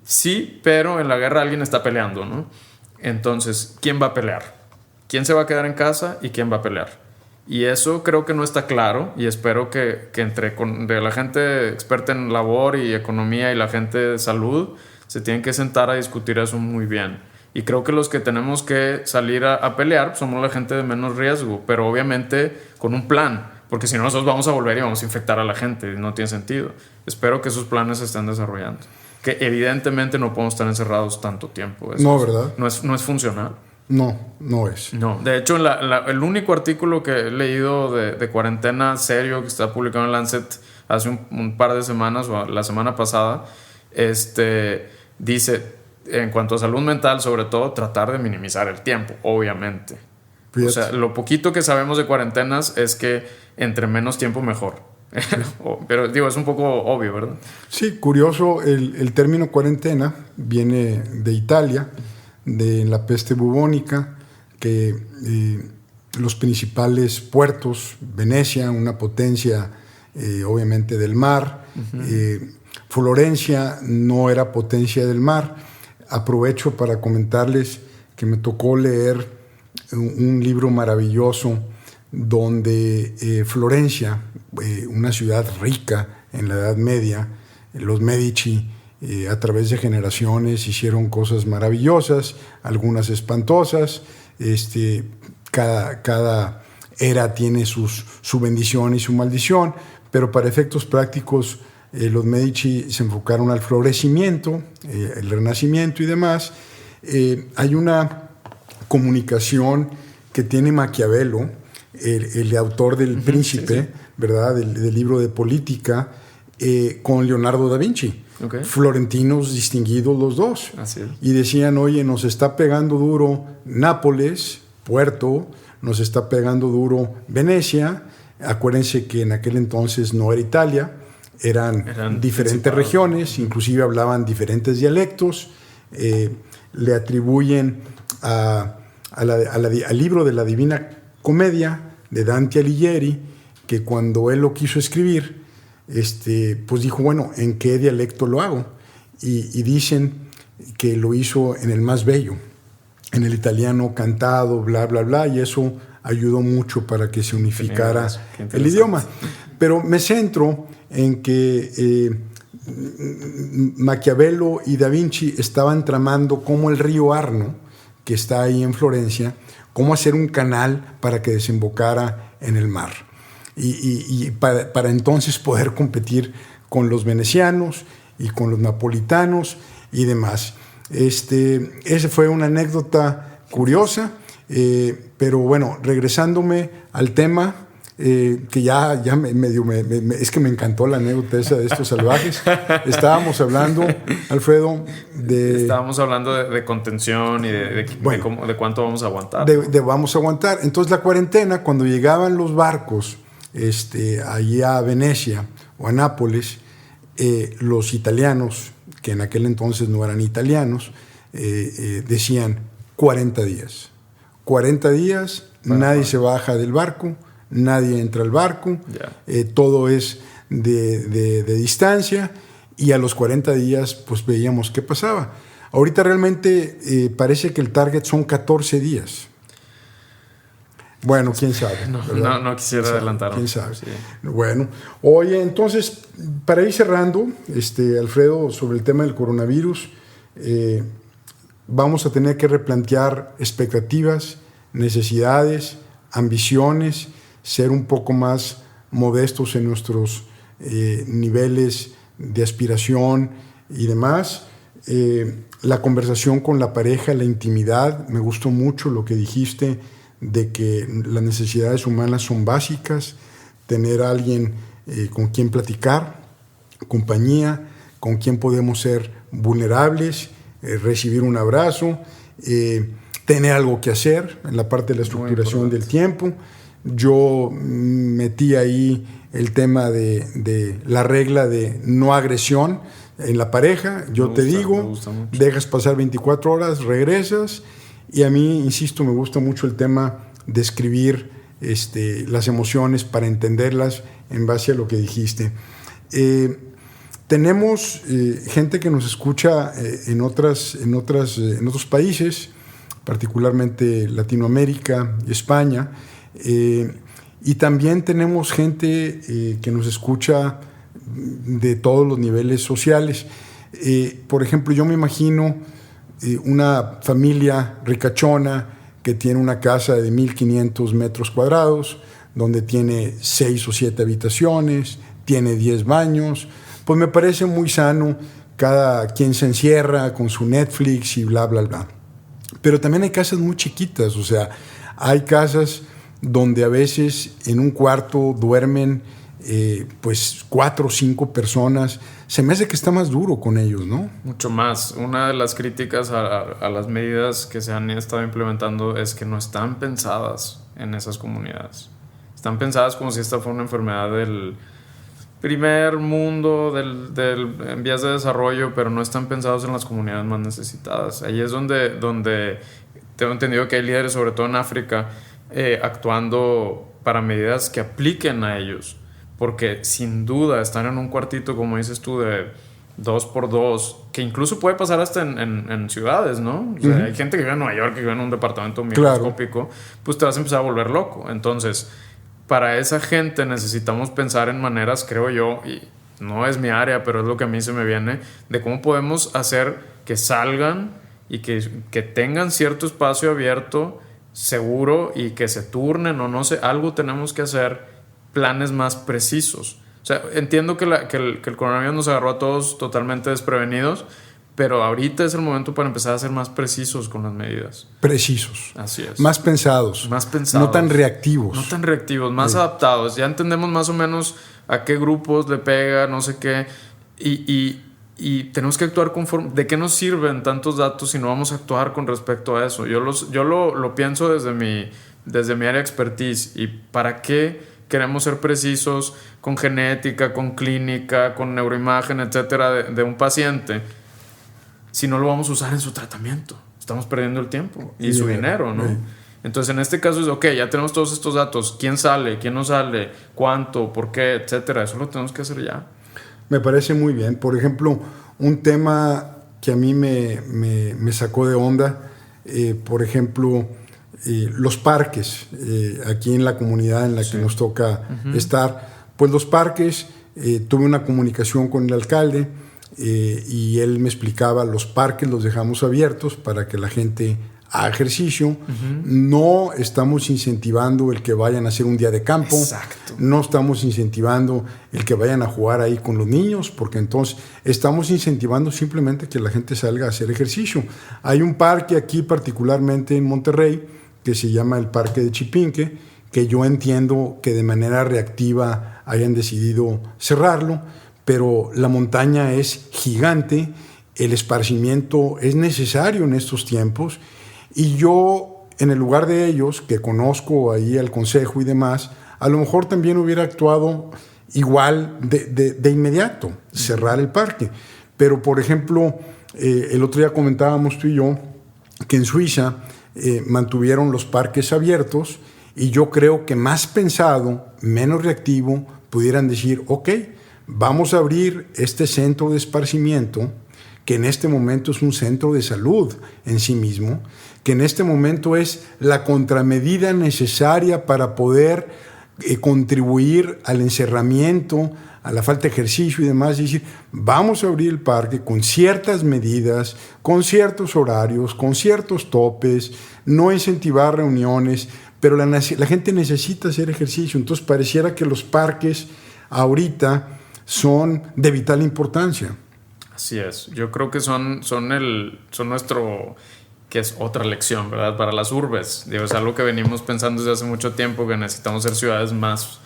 S2: sí, pero en la guerra alguien está peleando, ¿no? Entonces, ¿quién va a pelear? ¿Quién se va a quedar en casa y quién va a pelear? Y eso creo que no está claro, y espero que de la gente experta en labor y economía y la gente de salud se tienen que sentar a discutir eso muy bien. Y creo que los que tenemos que salir a pelear somos la gente de menos riesgo, pero obviamente con un plan, porque si no nosotros vamos a volver y vamos a infectar a la gente, y no tiene sentido. Espero que esos planes se estén desarrollando, que evidentemente no podemos estar encerrados tanto tiempo.
S1: No, ¿verdad?
S2: No es funcional.
S1: No es.
S2: No, de hecho, el único artículo que he leído de cuarentena serio que está publicado en Lancet hace un par de semanas, o la semana pasada, dice, en cuanto a salud mental, sobre todo, tratar de minimizar el tiempo, obviamente. Fíjate. O sea, lo poquito que sabemos de cuarentenas es que entre menos tiempo, mejor. Pero digo, es un poco obvio, ¿verdad?
S1: Sí, curioso, el término cuarentena viene de Italia, de la peste bubónica, que los principales puertos, Venecia, una potencia obviamente del mar, Florencia no era potencia del mar. Aprovecho para comentarles que me tocó leer un libro maravilloso donde Florencia, una ciudad rica en la Edad Media, los Medici, a través de generaciones hicieron cosas maravillosas, algunas espantosas. Cada era tiene su bendición y su maldición, pero para efectos prácticos los Medici se enfocaron al florecimiento, el renacimiento y demás. Hay una comunicación que tiene Maquiavelo, el autor del Príncipe, sí. ¿Verdad? Del libro de política, con Leonardo da Vinci. Okay. Florentinos distinguidos los dos.
S2: Así es.
S1: Y decían, oye, nos está pegando duro Nápoles, puerto, nos está pegando duro Venecia, Acuérdense que en aquel entonces no era Italia, eran diferentes regiones, inclusive hablaban diferentes dialectos. Le atribuyen al libro de la Divina Comedia de Dante Alighieri, que cuando él lo quiso escribir, pues dijo, bueno, ¿en qué dialecto lo hago? Y dicen que lo hizo en el más bello, en el italiano cantado, bla, bla, bla, y eso ayudó mucho para que se unificara el idioma. Pero me centro en que Maquiavelo y Da Vinci estaban tramando cómo el río Arno, que está ahí en Florencia, cómo hacer un canal para que desembocara en el mar. Y para entonces poder competir con los venecianos y con los napolitanos y demás. Esa fue una anécdota curiosa, pero bueno, regresándome al tema, que ya es que me encantó la anécdota esa de estos salvajes. Estábamos hablando, Alfredo,
S2: Estábamos hablando de contención y de cuánto vamos a aguantar.
S1: Vamos a aguantar. Entonces la cuarentena, cuando llegaban los barcos allí a Venecia o a Nápoles, los italianos, que en aquel entonces no eran italianos, decían 40 días. 40 días, nadie se baja del barco, nadie entra al barco, todo es de distancia, y a los 40 días pues veíamos qué pasaba. Ahorita realmente parece que el target son 14 días. Bueno, quién sabe.
S2: No quisiera adelantar.
S1: Quién sabe. Sí. Bueno, oye, entonces, para ir cerrando, Alfredo, sobre el tema del coronavirus, vamos a tener que replantear expectativas, necesidades, ambiciones, ser un poco más modestos en nuestros niveles de aspiración y demás. La conversación con la pareja, la intimidad, me gustó mucho lo que dijiste de que las necesidades humanas son básicas, tener a alguien con quien platicar, compañía, con quien podemos ser vulnerables, recibir un abrazo, tener algo que hacer en la parte de la estructuración del tiempo. Yo metí ahí el tema de la regla de no agresión en la pareja. Yo te digo, dejas pasar 24 horas, regresas. Y a mí, insisto, me gusta mucho el tema de escribir las emociones para entenderlas en base a lo que dijiste. Tenemos gente que nos escucha en otros países, particularmente Latinoamérica y España, y también tenemos gente que nos escucha de todos los niveles sociales. Por ejemplo, yo me imagino una familia ricachona que tiene una casa de 1,500 metros cuadrados, donde tiene 6 o 7 habitaciones, tiene 10 baños. Pues me parece muy sano, cada quien se encierra con su Netflix y bla, bla, bla. Pero también hay casas muy chiquitas, o sea, hay casas donde a veces en un cuarto duermen pues 4 o 5 personas. Se me hace que está más duro con ellos, ¿no?
S2: Mucho más. Una de las críticas a las medidas que se han estado implementando es que no están pensadas en esas comunidades. Están pensadas como si esta fuera una enfermedad del primer mundo, en vías de desarrollo, pero no están pensados en las comunidades más necesitadas. Ahí es donde tengo entendido que hay líderes, sobre todo en África, actuando para medidas que apliquen a ellos. Porque sin duda están en un cuartito, como dices tú, de 2x2, que incluso puede pasar hasta en ciudades, ¿no? O sea, hay gente que vive en Nueva York, que vive en un departamento microscópico, pues te vas a empezar a volver loco. Entonces, para esa gente necesitamos pensar en maneras, creo yo, y no es mi área, pero es lo que a mí se me viene, de cómo podemos hacer que salgan y que tengan cierto espacio abierto, seguro, y que se turnen o no sé, algo tenemos que hacer, planes más precisos. O sea, entiendo que el coronavirus nos agarró a todos totalmente desprevenidos, pero ahorita es el momento para empezar a ser más precisos con las medidas.
S1: Precisos.
S2: Así es.
S1: Más pensados. No tan reactivos.
S2: No tan reactivos, más adaptados. Ya entendemos más o menos a qué grupos le pega, no sé qué, y tenemos que actuar conforme. ¿De qué nos sirven tantos datos si no vamos a actuar con respecto a eso? Yo lo pienso desde mi área de expertise. ¿Y para qué queremos ser precisos con genética, con clínica, con neuroimagen, etcétera, de un paciente, si no lo vamos a usar en su tratamiento? Estamos perdiendo el tiempo y su dinero, ¿no? Entonces, en este caso es, ok, ya tenemos todos estos datos. ¿Quién sale? ¿Quién no sale? ¿Cuánto? ¿Por qué? Etcétera. Eso lo tenemos que hacer ya.
S1: Me parece muy bien. Por ejemplo, un tema que a mí me sacó de onda, por ejemplo, los parques, aquí en la comunidad en la que nos toca estar. Pues los parques, tuve una comunicación con el alcalde, y él me explicaba, los parques los dejamos abiertos para que la gente haga ejercicio. No estamos incentivando el que vayan a hacer un día de campo.
S2: Exacto.
S1: No estamos incentivando el que vayan a jugar ahí con los niños, porque entonces estamos incentivando simplemente que la gente salga a hacer ejercicio. Hay un parque aquí, particularmente en Monterrey, que se llama el Parque de Chipinque, que yo entiendo que de manera reactiva hayan decidido cerrarlo, pero la montaña es gigante, el esparcimiento es necesario en estos tiempos, y yo, en el lugar de ellos, que conozco ahí al consejo y demás, a lo mejor también hubiera actuado igual de inmediato, cerrar el parque. Pero, por ejemplo, el otro día comentábamos tú y yo que en Suiza mantuvieron los parques abiertos, y yo creo que más pensado, menos reactivo, pudieran decir, ok, vamos a abrir este centro de esparcimiento, que en este momento es un centro de salud en sí mismo, que en este momento es la contramedida necesaria para poder contribuir al encerramiento, a la falta de ejercicio y demás. Es decir, vamos a abrir el parque con ciertas medidas, con ciertos horarios, con ciertos topes, no incentivar reuniones, pero la gente necesita hacer ejercicio. Entonces pareciera que los parques ahorita son de vital importancia.
S2: Así es. Yo creo que son nuestro, que es otra lección, ¿verdad? Para las urbes. Digo, es algo que venimos pensando desde hace mucho tiempo, que necesitamos ser ciudades más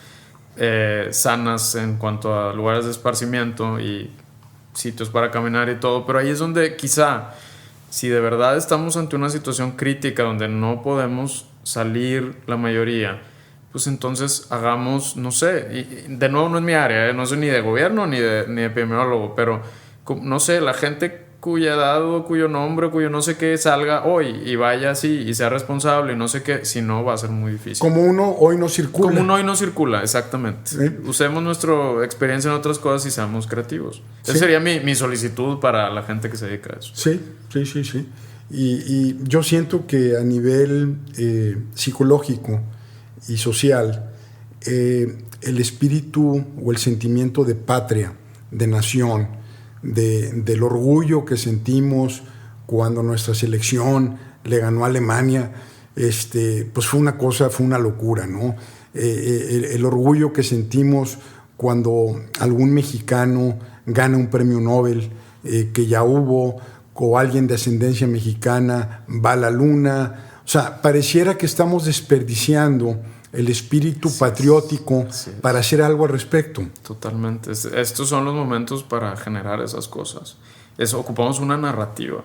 S2: sanas en cuanto a lugares de esparcimiento y sitios para caminar y todo. Pero ahí es donde quizá, si de verdad estamos ante una situación crítica donde no podemos salir la mayoría, pues entonces hagamos, no sé, y de nuevo no es mi área, no soy ni de gobierno ni de epidemiólogo, pero no sé, la gente cuya edad o cuyo nombre, cuyo no sé qué salga hoy y vaya así y sea responsable y no sé qué, si no va a ser muy difícil.
S1: Como uno hoy no circula.
S2: Como uno hoy no circula, exactamente. ¿Sí? Usemos nuestra experiencia en otras cosas y seamos creativos. ¿Sí? Esa sería mi solicitud para la gente que se dedica a eso.
S1: Sí. Y yo siento que a nivel psicológico y social, el espíritu o el sentimiento de patria, de nación, del orgullo que sentimos cuando nuestra selección le ganó a Alemania, pues fue una locura, ¿no? El orgullo que sentimos cuando algún mexicano gana un premio Nobel, que ya hubo, o alguien de ascendencia mexicana va a la luna. O sea, pareciera que estamos desperdiciando el espíritu patriótico para hacer algo al respecto.
S2: Totalmente. Estos son los momentos para generar esas cosas. Ocupamos una narrativa.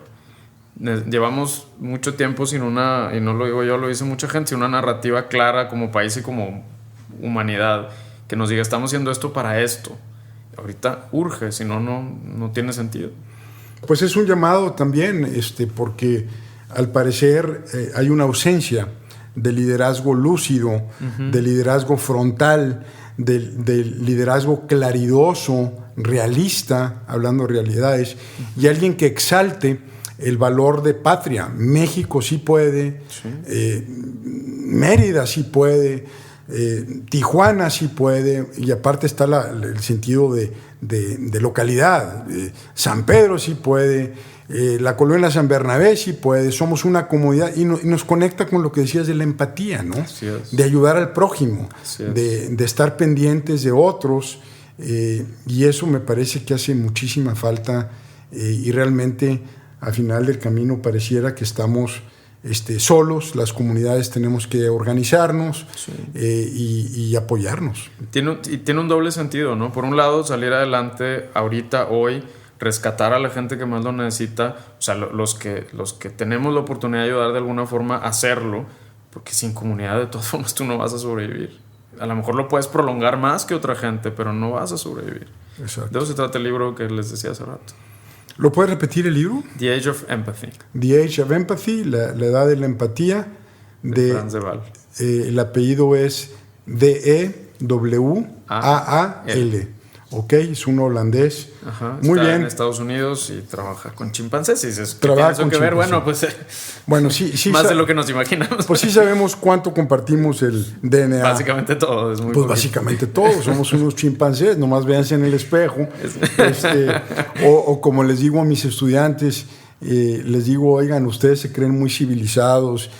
S2: Llevamos mucho tiempo sin una, y no lo digo yo, lo dice mucha gente, sin una narrativa clara como país y como humanidad que nos diga, estamos haciendo esto para esto. Ahorita urge, si no, no tiene sentido.
S1: Pues es un llamado también, porque al parecer hay una ausencia de liderazgo lúcido, de liderazgo frontal, de liderazgo claridoso, realista, hablando de realidades, y alguien que exalte el valor de patria. México sí puede, Mérida sí puede, Tijuana sí puede, y aparte está el sentido de localidad. San Pedro sí puede, la colonia San Bernabé sí puede. Somos una comunidad y nos conecta con lo que decías de la empatía, ¿no? De ayudar al prójimo, de estar pendientes de otros, y eso me parece que hace muchísima falta, y realmente al final del camino pareciera que estamos solos. Las comunidades tenemos que organizarnos y apoyarnos.
S2: Tiene un doble sentido, ¿no? Por un lado, salir adelante ahorita, hoy, rescatar a la gente que más lo necesita, o sea, los que tenemos la oportunidad de ayudar de alguna forma, hacerlo, porque sin comunidad de todas formas tú no vas a sobrevivir. a lo mejor lo puedes prolongar más que otra gente, pero no vas a sobrevivir.
S1: Exacto.
S2: De eso se trata el libro que les decía hace rato.
S1: ¿Lo puedes repetir el libro?
S2: The Age of Empathy.
S1: The Age of Empathy, la edad de la empatía.
S2: De Frans de Waal.
S1: El apellido es Dewaal. Ok, es un holandés.
S2: Ajá,
S1: muy
S2: está
S1: bien.
S2: En Estados Unidos y trabaja con chimpancés. Y dices,
S1: trabaja
S2: con que ver, bueno, pues
S1: sí,
S2: más de lo que nos imaginamos.
S1: Pues sí sabemos cuánto compartimos el DNA.
S2: Básicamente todo. Es muy
S1: pues
S2: poquito.
S1: básicamente todo. Somos unos chimpancés. Nomás véanse en el espejo. O como les digo a mis estudiantes, les digo, oigan, ustedes se creen muy civilizados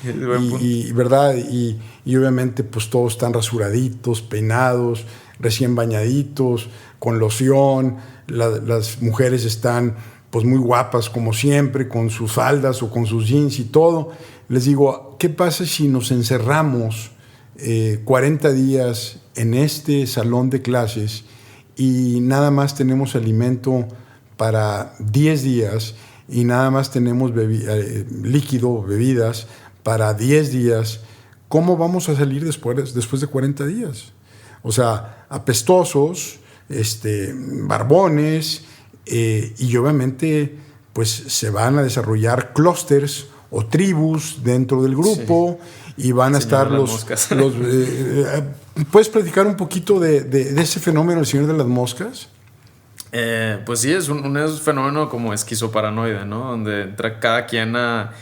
S1: y ¿verdad? Y obviamente pues todos están rasuraditos, peinados, recién bañaditos, con loción. Las mujeres están pues muy guapas como siempre, con sus faldas o con sus jeans y todo. Les digo, ¿qué pasa si nos encerramos 40 días en este salón de clases y nada más tenemos alimento para 10 días y nada más tenemos líquido, bebidas para 10 días? ¿Cómo vamos a salir después de 40 días? O sea, apestosos, barbones, y obviamente pues se van a desarrollar clústeres o tribus dentro del grupo, sí. Y van a estar los ¿puedes platicar un poquito de ese fenómeno, el Señor de las Moscas?
S2: Pues sí, es un fenómeno como esquizoparanoide, ¿no? Donde entra cada quien a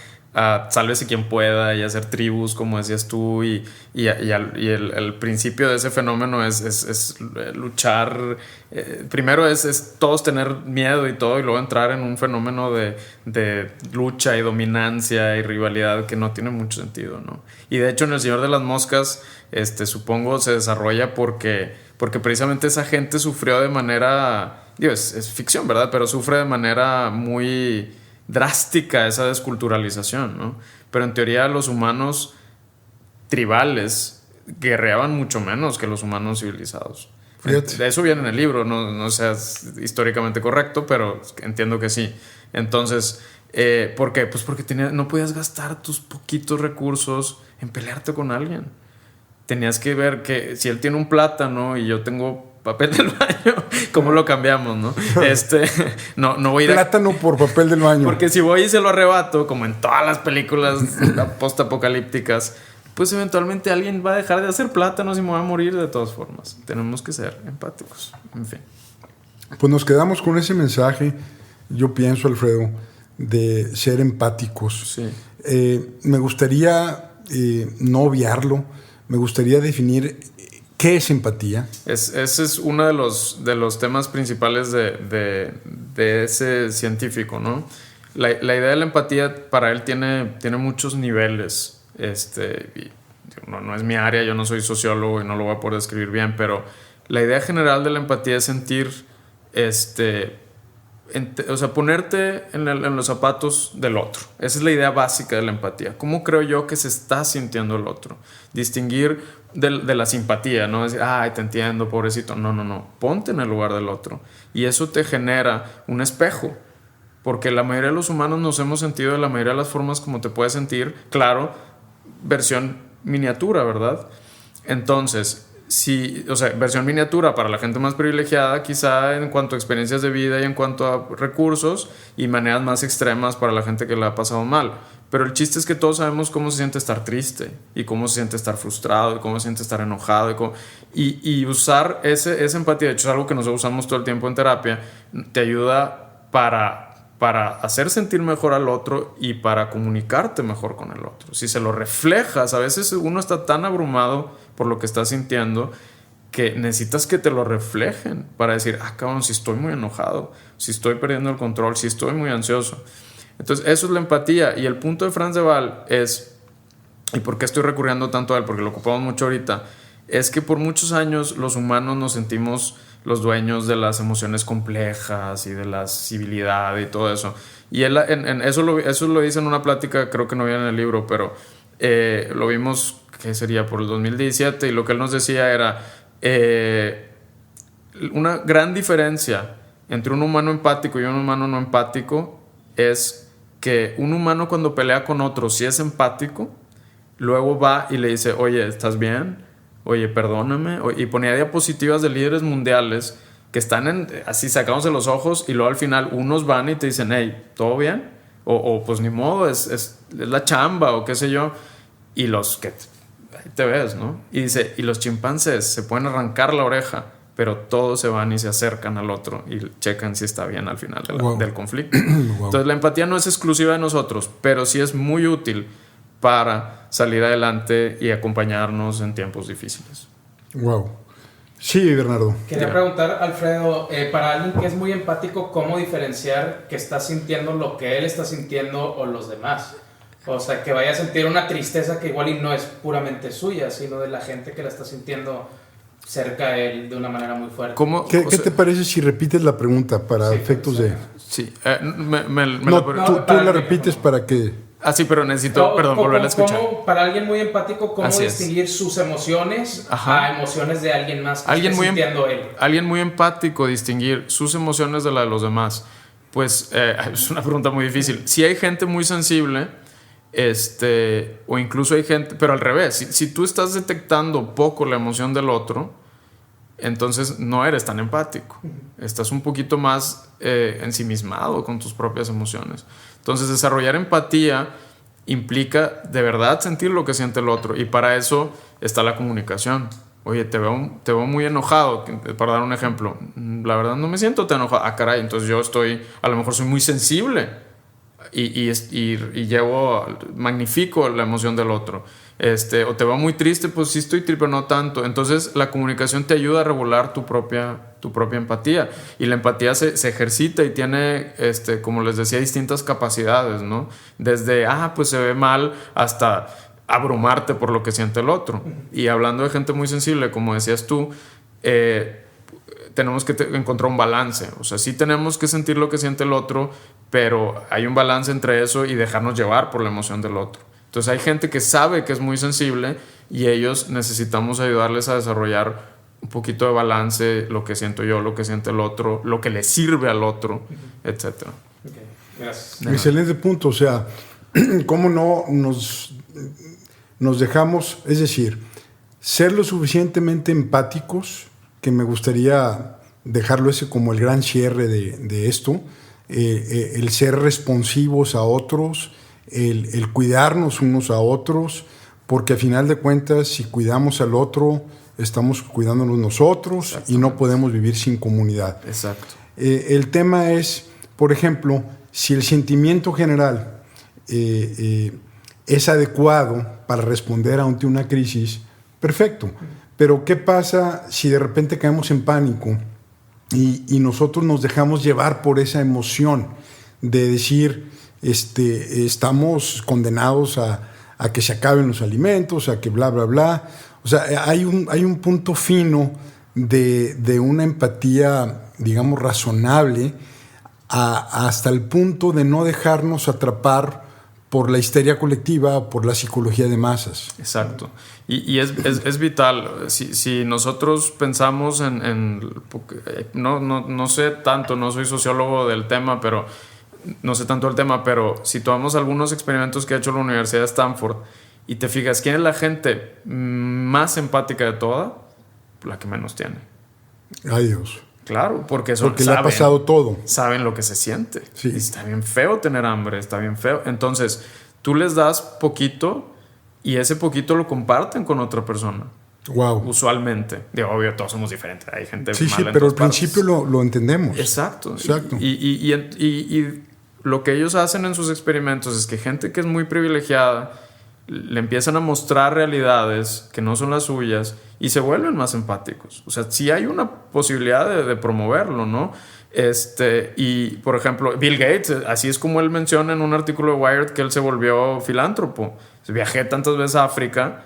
S2: sálvese quien pueda y hacer tribus, como decías tú, y el principio de ese fenómeno es luchar. Primero es todos tener miedo y todo, y luego entrar en un fenómeno de lucha y dominancia y rivalidad que no tiene mucho sentido, ¿no? Y de hecho en El Señor de las Moscas supongo se desarrolla porque precisamente esa gente sufrió de manera, es ficción, ¿verdad? Pero sufre de manera muy drástica esa desculturalización, ¿no? Pero en teoría los humanos tribales guerreaban mucho menos que los humanos civilizados. De eso viene en el libro, no sea históricamente correcto, pero entiendo que sí. Entonces, ¿por qué? Pues porque no podías gastar tus poquitos recursos en pelearte con alguien. Tenías que ver que si él tiene un plátano y yo tengo papel del baño, ¿cómo lo cambiamos, no? No voy a ir
S1: plátano por papel del baño.
S2: Porque si voy y se lo arrebato, como en todas las películas post-apocalípticas, pues eventualmente alguien va a dejar de hacer plátanos y me va a morir de todas formas. Tenemos que ser empáticos. En fin.
S1: Pues nos quedamos con ese mensaje, yo pienso, Alfredo, de ser empáticos.
S2: Sí.
S1: Me gustaría no obviarlo, me gustaría definir ¿qué es empatía?
S2: Ese es uno de los temas principales de ese científico, ¿no? La idea de la empatía para él tiene muchos niveles. No es mi área, yo no soy sociólogo y no lo voy a poder describir bien, pero la idea general de la empatía es sentir, ponerte en los zapatos del otro. Esa es la idea básica de la empatía. ¿Cómo creo yo que se está sintiendo el otro? Distinguir de la simpatía, no decir, ay, te entiendo, pobrecito. No. Ponte en el lugar del otro. Y eso te genera un espejo. Porque la mayoría de los humanos nos hemos sentido de la mayoría de las formas como te puedes sentir. Claro, versión miniatura, ¿verdad? Entonces, versión miniatura para la gente más privilegiada, quizá en cuanto a experiencias de vida y en cuanto a recursos, y maneras más extremas para la gente que la ha pasado mal. Pero el chiste es que todos sabemos cómo se siente estar triste, y cómo se siente estar frustrado, y cómo se siente estar enojado, y usar esa empatía. De hecho, es algo que nosotros usamos todo el tiempo en terapia. Te ayuda para hacer sentir mejor al otro y para comunicarte mejor con el otro. Si se lo reflejas, a veces uno está tan abrumado por lo que está sintiendo que necesitas que te lo reflejen para decir, cabrón, si estoy muy enojado, si estoy perdiendo el control, si estoy muy ansioso. Entonces eso es la empatía. Y el punto de Frans de Waal es, y por qué estoy recurriendo tanto a él, porque lo ocupamos mucho ahorita, es que por muchos años los humanos nos sentimos los dueños de las emociones complejas y de la civilidad y todo eso. Y él eso lo dice en una plática, creo que no viene en el libro, pero lo vimos, ¿qué sería? Por el 2017, y lo que él nos decía era una gran diferencia entre un humano empático y un humano no empático es que un humano cuando pelea con otro, si es empático, luego va y le dice, oye, ¿estás bien? oye, perdóname, y ponía diapositivas de líderes mundiales que están así sacándose los ojos y luego al final unos van y te dicen, hey, ¿todo bien? O pues ni modo, es la chamba o qué sé yo. Y los que ahí te ves, ¿no? Y dice, y los chimpancés se pueden arrancar la oreja, pero todos se van y se acercan al otro y checan si está bien al final del conflicto. Wow. Entonces la empatía no es exclusiva de nosotros, pero sí es muy útil para salir adelante y acompañarnos en tiempos difíciles.
S1: Wow. Sí, Bernardo.
S3: Quería preguntar, Alfredo, para alguien que es muy empático, ¿cómo diferenciar que está sintiendo lo que él está sintiendo o los demás? O sea, que vaya a sentir una tristeza que igual y no es puramente suya, sino de la gente que la está sintiendo cerca de él de una manera muy fuerte.
S1: ¿Qué te parece si repites la pregunta para efectos de...?
S2: Sí,
S1: tú la repites para que...
S2: Sí, pero necesito, volver a escuchar.
S3: Para alguien muy empático, ¿cómo distinguir sus emociones a emociones de alguien más que esté sintiendo él?
S2: Alguien muy empático, distinguir sus emociones de las de los demás. Pues es una pregunta muy difícil. Si hay gente muy sensible, o incluso hay gente, pero al revés, si tú estás detectando poco la emoción del otro, entonces no eres tan empático. Estás un poquito más ensimismado con tus propias emociones. Entonces desarrollar empatía implica de verdad sentir lo que siente el otro, y para eso está la comunicación. Oye, te veo muy enojado, para dar un ejemplo. La verdad no me siento tan enojado. Caray, entonces yo a lo mejor soy muy sensible y magnifico la emoción del otro. O te veo muy triste, pues sí estoy triste, pero no tanto. Entonces la comunicación te ayuda a regular tu propia empatía, y la empatía se ejercita y tiene, como les decía, distintas capacidades, ¿no? Desde, pues se ve mal, hasta abrumarte por lo que siente el otro. Y hablando de gente muy sensible, como decías tú, tenemos que encontrar un balance. O sea, sí tenemos que sentir lo que siente el otro, pero hay un balance entre eso y dejarnos llevar por la emoción del otro. Entonces hay gente que sabe que es muy sensible, y ellos necesitamos ayudarles a desarrollar un poquito de balance, lo que siento yo, lo que siente el otro, lo que le sirve al otro, etc.
S3: Okay. Gracias.
S1: Excelente punto. O sea, ¿cómo no nos dejamos, es decir, ser lo suficientemente empáticos, que me gustaría dejarlo ese como el gran cierre de esto, el ser responsivos a otros, el cuidarnos unos a otros, porque al final de cuentas, si cuidamos al otro, estamos cuidándonos nosotros, y no podemos vivir sin comunidad.
S2: Exacto.
S1: El tema es, por ejemplo, si el sentimiento general es adecuado para responder ante una crisis, perfecto. Pero ¿qué pasa si de repente caemos en pánico y nosotros nos dejamos llevar por esa emoción de decir, estamos condenados a que se acaben los alimentos, a que bla, bla, bla? O sea, hay un punto fino de una empatía, digamos, razonable, hasta el punto de no dejarnos atrapar por la histeria colectiva, por la psicología de masas.
S2: Exacto. Y es vital. Si nosotros pensamos no sé tanto, no soy sociólogo del tema, pero no sé tanto del tema, pero si tomamos algunos experimentos que ha hecho la Universidad de Stanford y te fijas, ¿quién es la gente más empática de toda? La que menos tiene.
S1: Ay, Dios.
S2: Claro, porque
S1: le ha pasado todo.
S2: Saben lo que se siente.
S1: Sí.
S2: Y está bien feo tener hambre, está bien feo. Entonces, tú les das poquito y ese poquito lo comparten con otra persona.
S1: Wow.
S2: Usualmente. Obvio, todos somos diferentes. Hay gente
S1: sí,
S2: mala
S1: pero al principio lo entendemos.
S2: Exacto. Y lo que ellos hacen en sus experimentos es que gente que es muy privilegiada le empiezan a mostrar realidades que no son las suyas y se vuelven más empáticos. O sea, sí hay una posibilidad de promoverlo, ¿no? Y, por ejemplo, Bill Gates, así es como él menciona en un artículo de Wired que él se volvió filántropo. Viajé tantas veces a África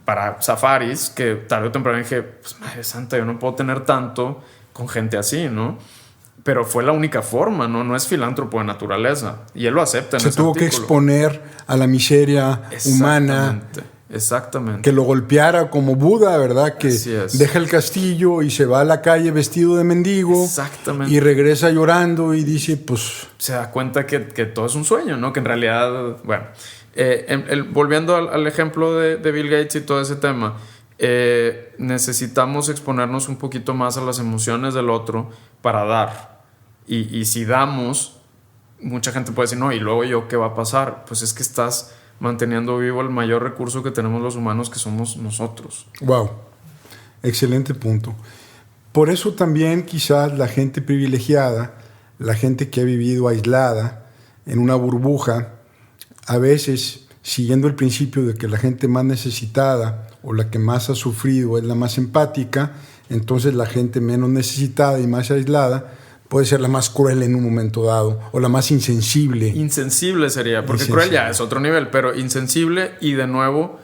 S2: para safaris que tarde o temprano dije, pues madre santa, yo no puedo tener tanto con gente así, ¿no? Pero fue la única forma, ¿no? No es filántropo de naturaleza. Y él lo acepta en ese artículo. Se tuvo que
S1: exponer a la miseria humana.
S2: Exactamente.
S1: Que lo golpeara como Buda, ¿verdad? Que deja el castillo y se va a la calle vestido de mendigo.
S2: Exactamente.
S1: Y regresa llorando y dice, pues...
S2: Se da cuenta que todo es un sueño, ¿no? Que en realidad... Bueno, volviendo al ejemplo de Bill Gates y todo ese tema... necesitamos exponernos un poquito más a las emociones del otro para dar. Y si damos, mucha gente puede decir, no, ¿y luego yo qué va a pasar? Pues es que estás manteniendo vivo el mayor recurso que tenemos los humanos, que somos nosotros.
S1: Wow, excelente punto. Por eso también quizás la gente privilegiada, la gente que ha vivido aislada en una burbuja, a veces siguiendo el principio de que la gente más necesitada o la que más ha sufrido es la más empática, entonces la gente menos necesitada y más aislada puede ser la más cruel en un momento dado o la más insensible.
S2: Insensible sería, porque cruel ya es otro nivel, pero insensible, y de nuevo,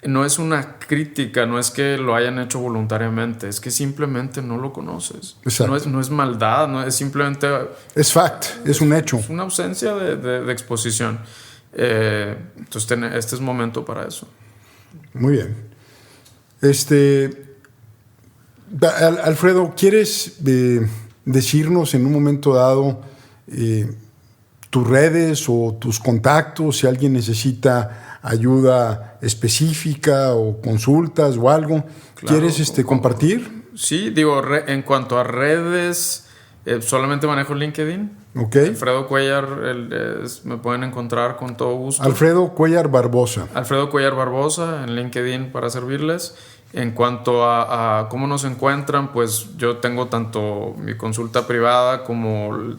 S2: no es una crítica, no es que lo hayan hecho voluntariamente, es que simplemente no lo conoces. No es maldad, no es simplemente...
S1: Es fact, es un hecho.
S2: Es una ausencia de exposición. Entonces este es momento para eso.
S1: Muy bien. Alfredo, ¿quieres decirnos en un momento dado tus redes o tus contactos, si alguien necesita ayuda específica o consultas o algo? Claro, ¿quieres compartir?
S2: Sí, digo, en cuanto a redes, solamente manejo LinkedIn.
S1: Okay.
S2: Alfredo Cuellar, me pueden encontrar con todo gusto.
S1: Alfredo Cuellar Barbosa.
S2: Alfredo Cuellar Barbosa en LinkedIn para servirles. En cuanto a cómo nos encuentran, pues yo tengo tanto mi consulta privada como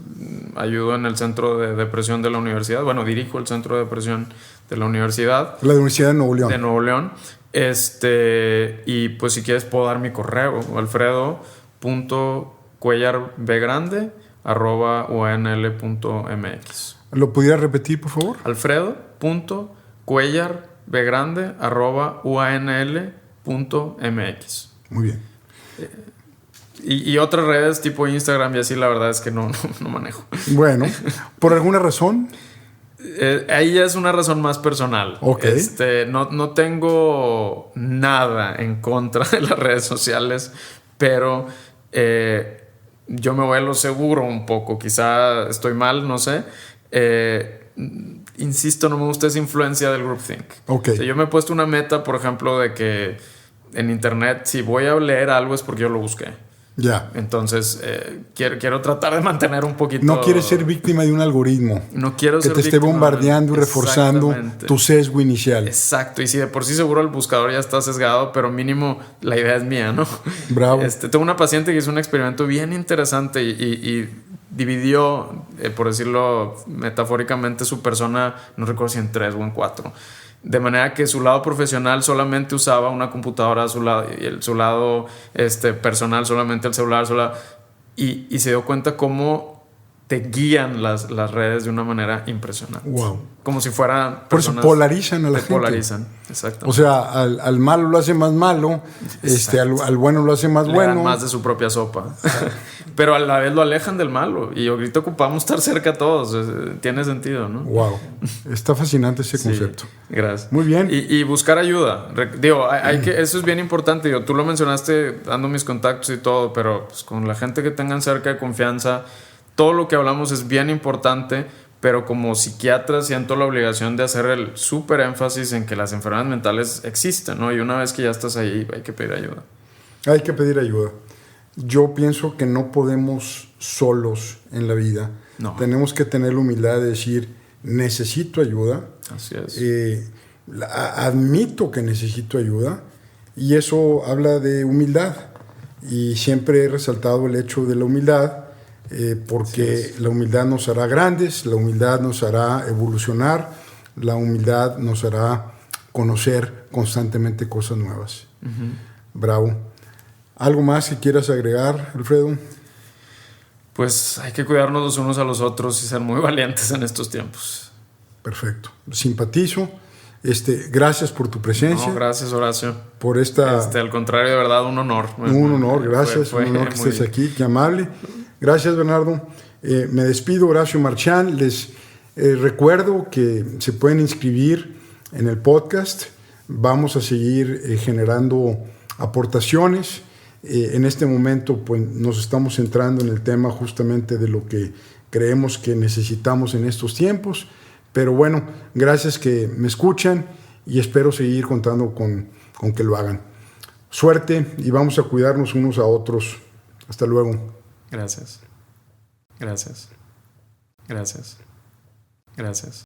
S2: ayudo en el centro de depresión de la universidad. Bueno, dirijo el centro de depresión de la universidad.
S1: La Universidad de Nuevo León.
S2: De Nuevo León. Y pues si quieres puedo dar mi correo, alfredo.cuellarbegrande@unl.mx.
S1: ¿Lo pudieras repetir, por favor?
S2: alfredo.cuellarbegrande@unl.mx.
S1: Muy bien.
S2: Y otras redes tipo Instagram y así, la verdad es que no manejo.
S1: Bueno, ¿por alguna razón?
S2: Ahí ya es una razón más personal.
S1: Okay.
S2: No tengo nada en contra de las redes sociales, pero yo me voy a lo seguro un poco. Quizá estoy mal, no sé. Insisto, no me gusta esa influencia del groupthink.
S1: Okay.
S2: O sea, yo me he puesto una meta, por ejemplo, de que en internet, si voy a leer algo es porque yo lo busqué.
S1: Ya.
S2: Entonces, quiero tratar de mantener un poquito...
S1: No quieres ser víctima de un algoritmo.
S2: No quiero
S1: que
S2: ser
S1: te esté
S2: víctima
S1: bombardeando y reforzando tu sesgo inicial.
S2: Exacto. Y si de por sí seguro el buscador ya está sesgado, pero mínimo la idea es mía, ¿no?
S1: Bravo.
S2: Tengo una paciente que hizo un experimento bien interesante y dividió, por decirlo metafóricamente, su persona, no recuerdo si en 3 o en 4. De manera que su lado profesional solamente usaba una computadora a su lado y su lado personal solamente el celular. Y se dio cuenta cómo te guían las redes de una manera impresionante.
S1: Wow.
S2: Como si fueran
S1: por eso polarizan a la gente.
S2: Polarizan, exacto.
S1: O sea, al malo lo hace más malo, al bueno lo hace más bueno.
S2: Le dan más de su propia sopa. Pero a la vez lo alejan del malo. Y ahorita ocupamos estar cerca a todos. Tiene sentido, ¿no?
S1: Wow. Está fascinante ese concepto.
S2: Gracias.
S1: Muy bien.
S2: Y buscar ayuda. Digo, eso es bien importante. Tú lo mencionaste dando mis contactos y todo, pero pues, con la gente que tengan cerca de confianza, todo lo que hablamos es bien importante. Pero como psiquiatra siento la obligación de hacer el súper énfasis en que las enfermedades mentales existen, ¿no? Y una vez que ya estás ahí, hay que pedir ayuda.
S1: Hay que pedir ayuda. Yo pienso que no podemos solos en la vida.
S2: No.
S1: Tenemos que tener la humildad de decir, necesito ayuda.
S2: Así es.
S1: Admito que necesito ayuda. Y eso habla de humildad. Y siempre he resaltado el hecho de la humildad. Porque la humildad nos hará grandes, la humildad nos hará evolucionar, la humildad nos hará conocer constantemente cosas nuevas. Uh-huh. Bravo. ¿Algo más que quieras agregar, Alfredo?
S2: Pues hay que cuidarnos los unos a los otros y ser muy valientes en estos tiempos.
S1: Perfecto. Simpatizo. Gracias por tu presencia.
S2: No, gracias, Horacio.
S1: Por esta...
S2: al contrario, de verdad, un honor.
S1: Un honor, gracias. Un honor que estés aquí, qué amable. Gracias, Bernardo. Me despido, Horacio Marchán. Les recuerdo que se pueden inscribir en el podcast. Vamos a seguir generando aportaciones. En este momento pues, nos estamos centrando en el tema justamente de lo que creemos que necesitamos en estos tiempos. Pero bueno, gracias que me escuchan y espero seguir contando con que lo hagan. Suerte y vamos a cuidarnos unos a otros. Hasta luego.
S2: Gracias. Gracias. Gracias. Gracias.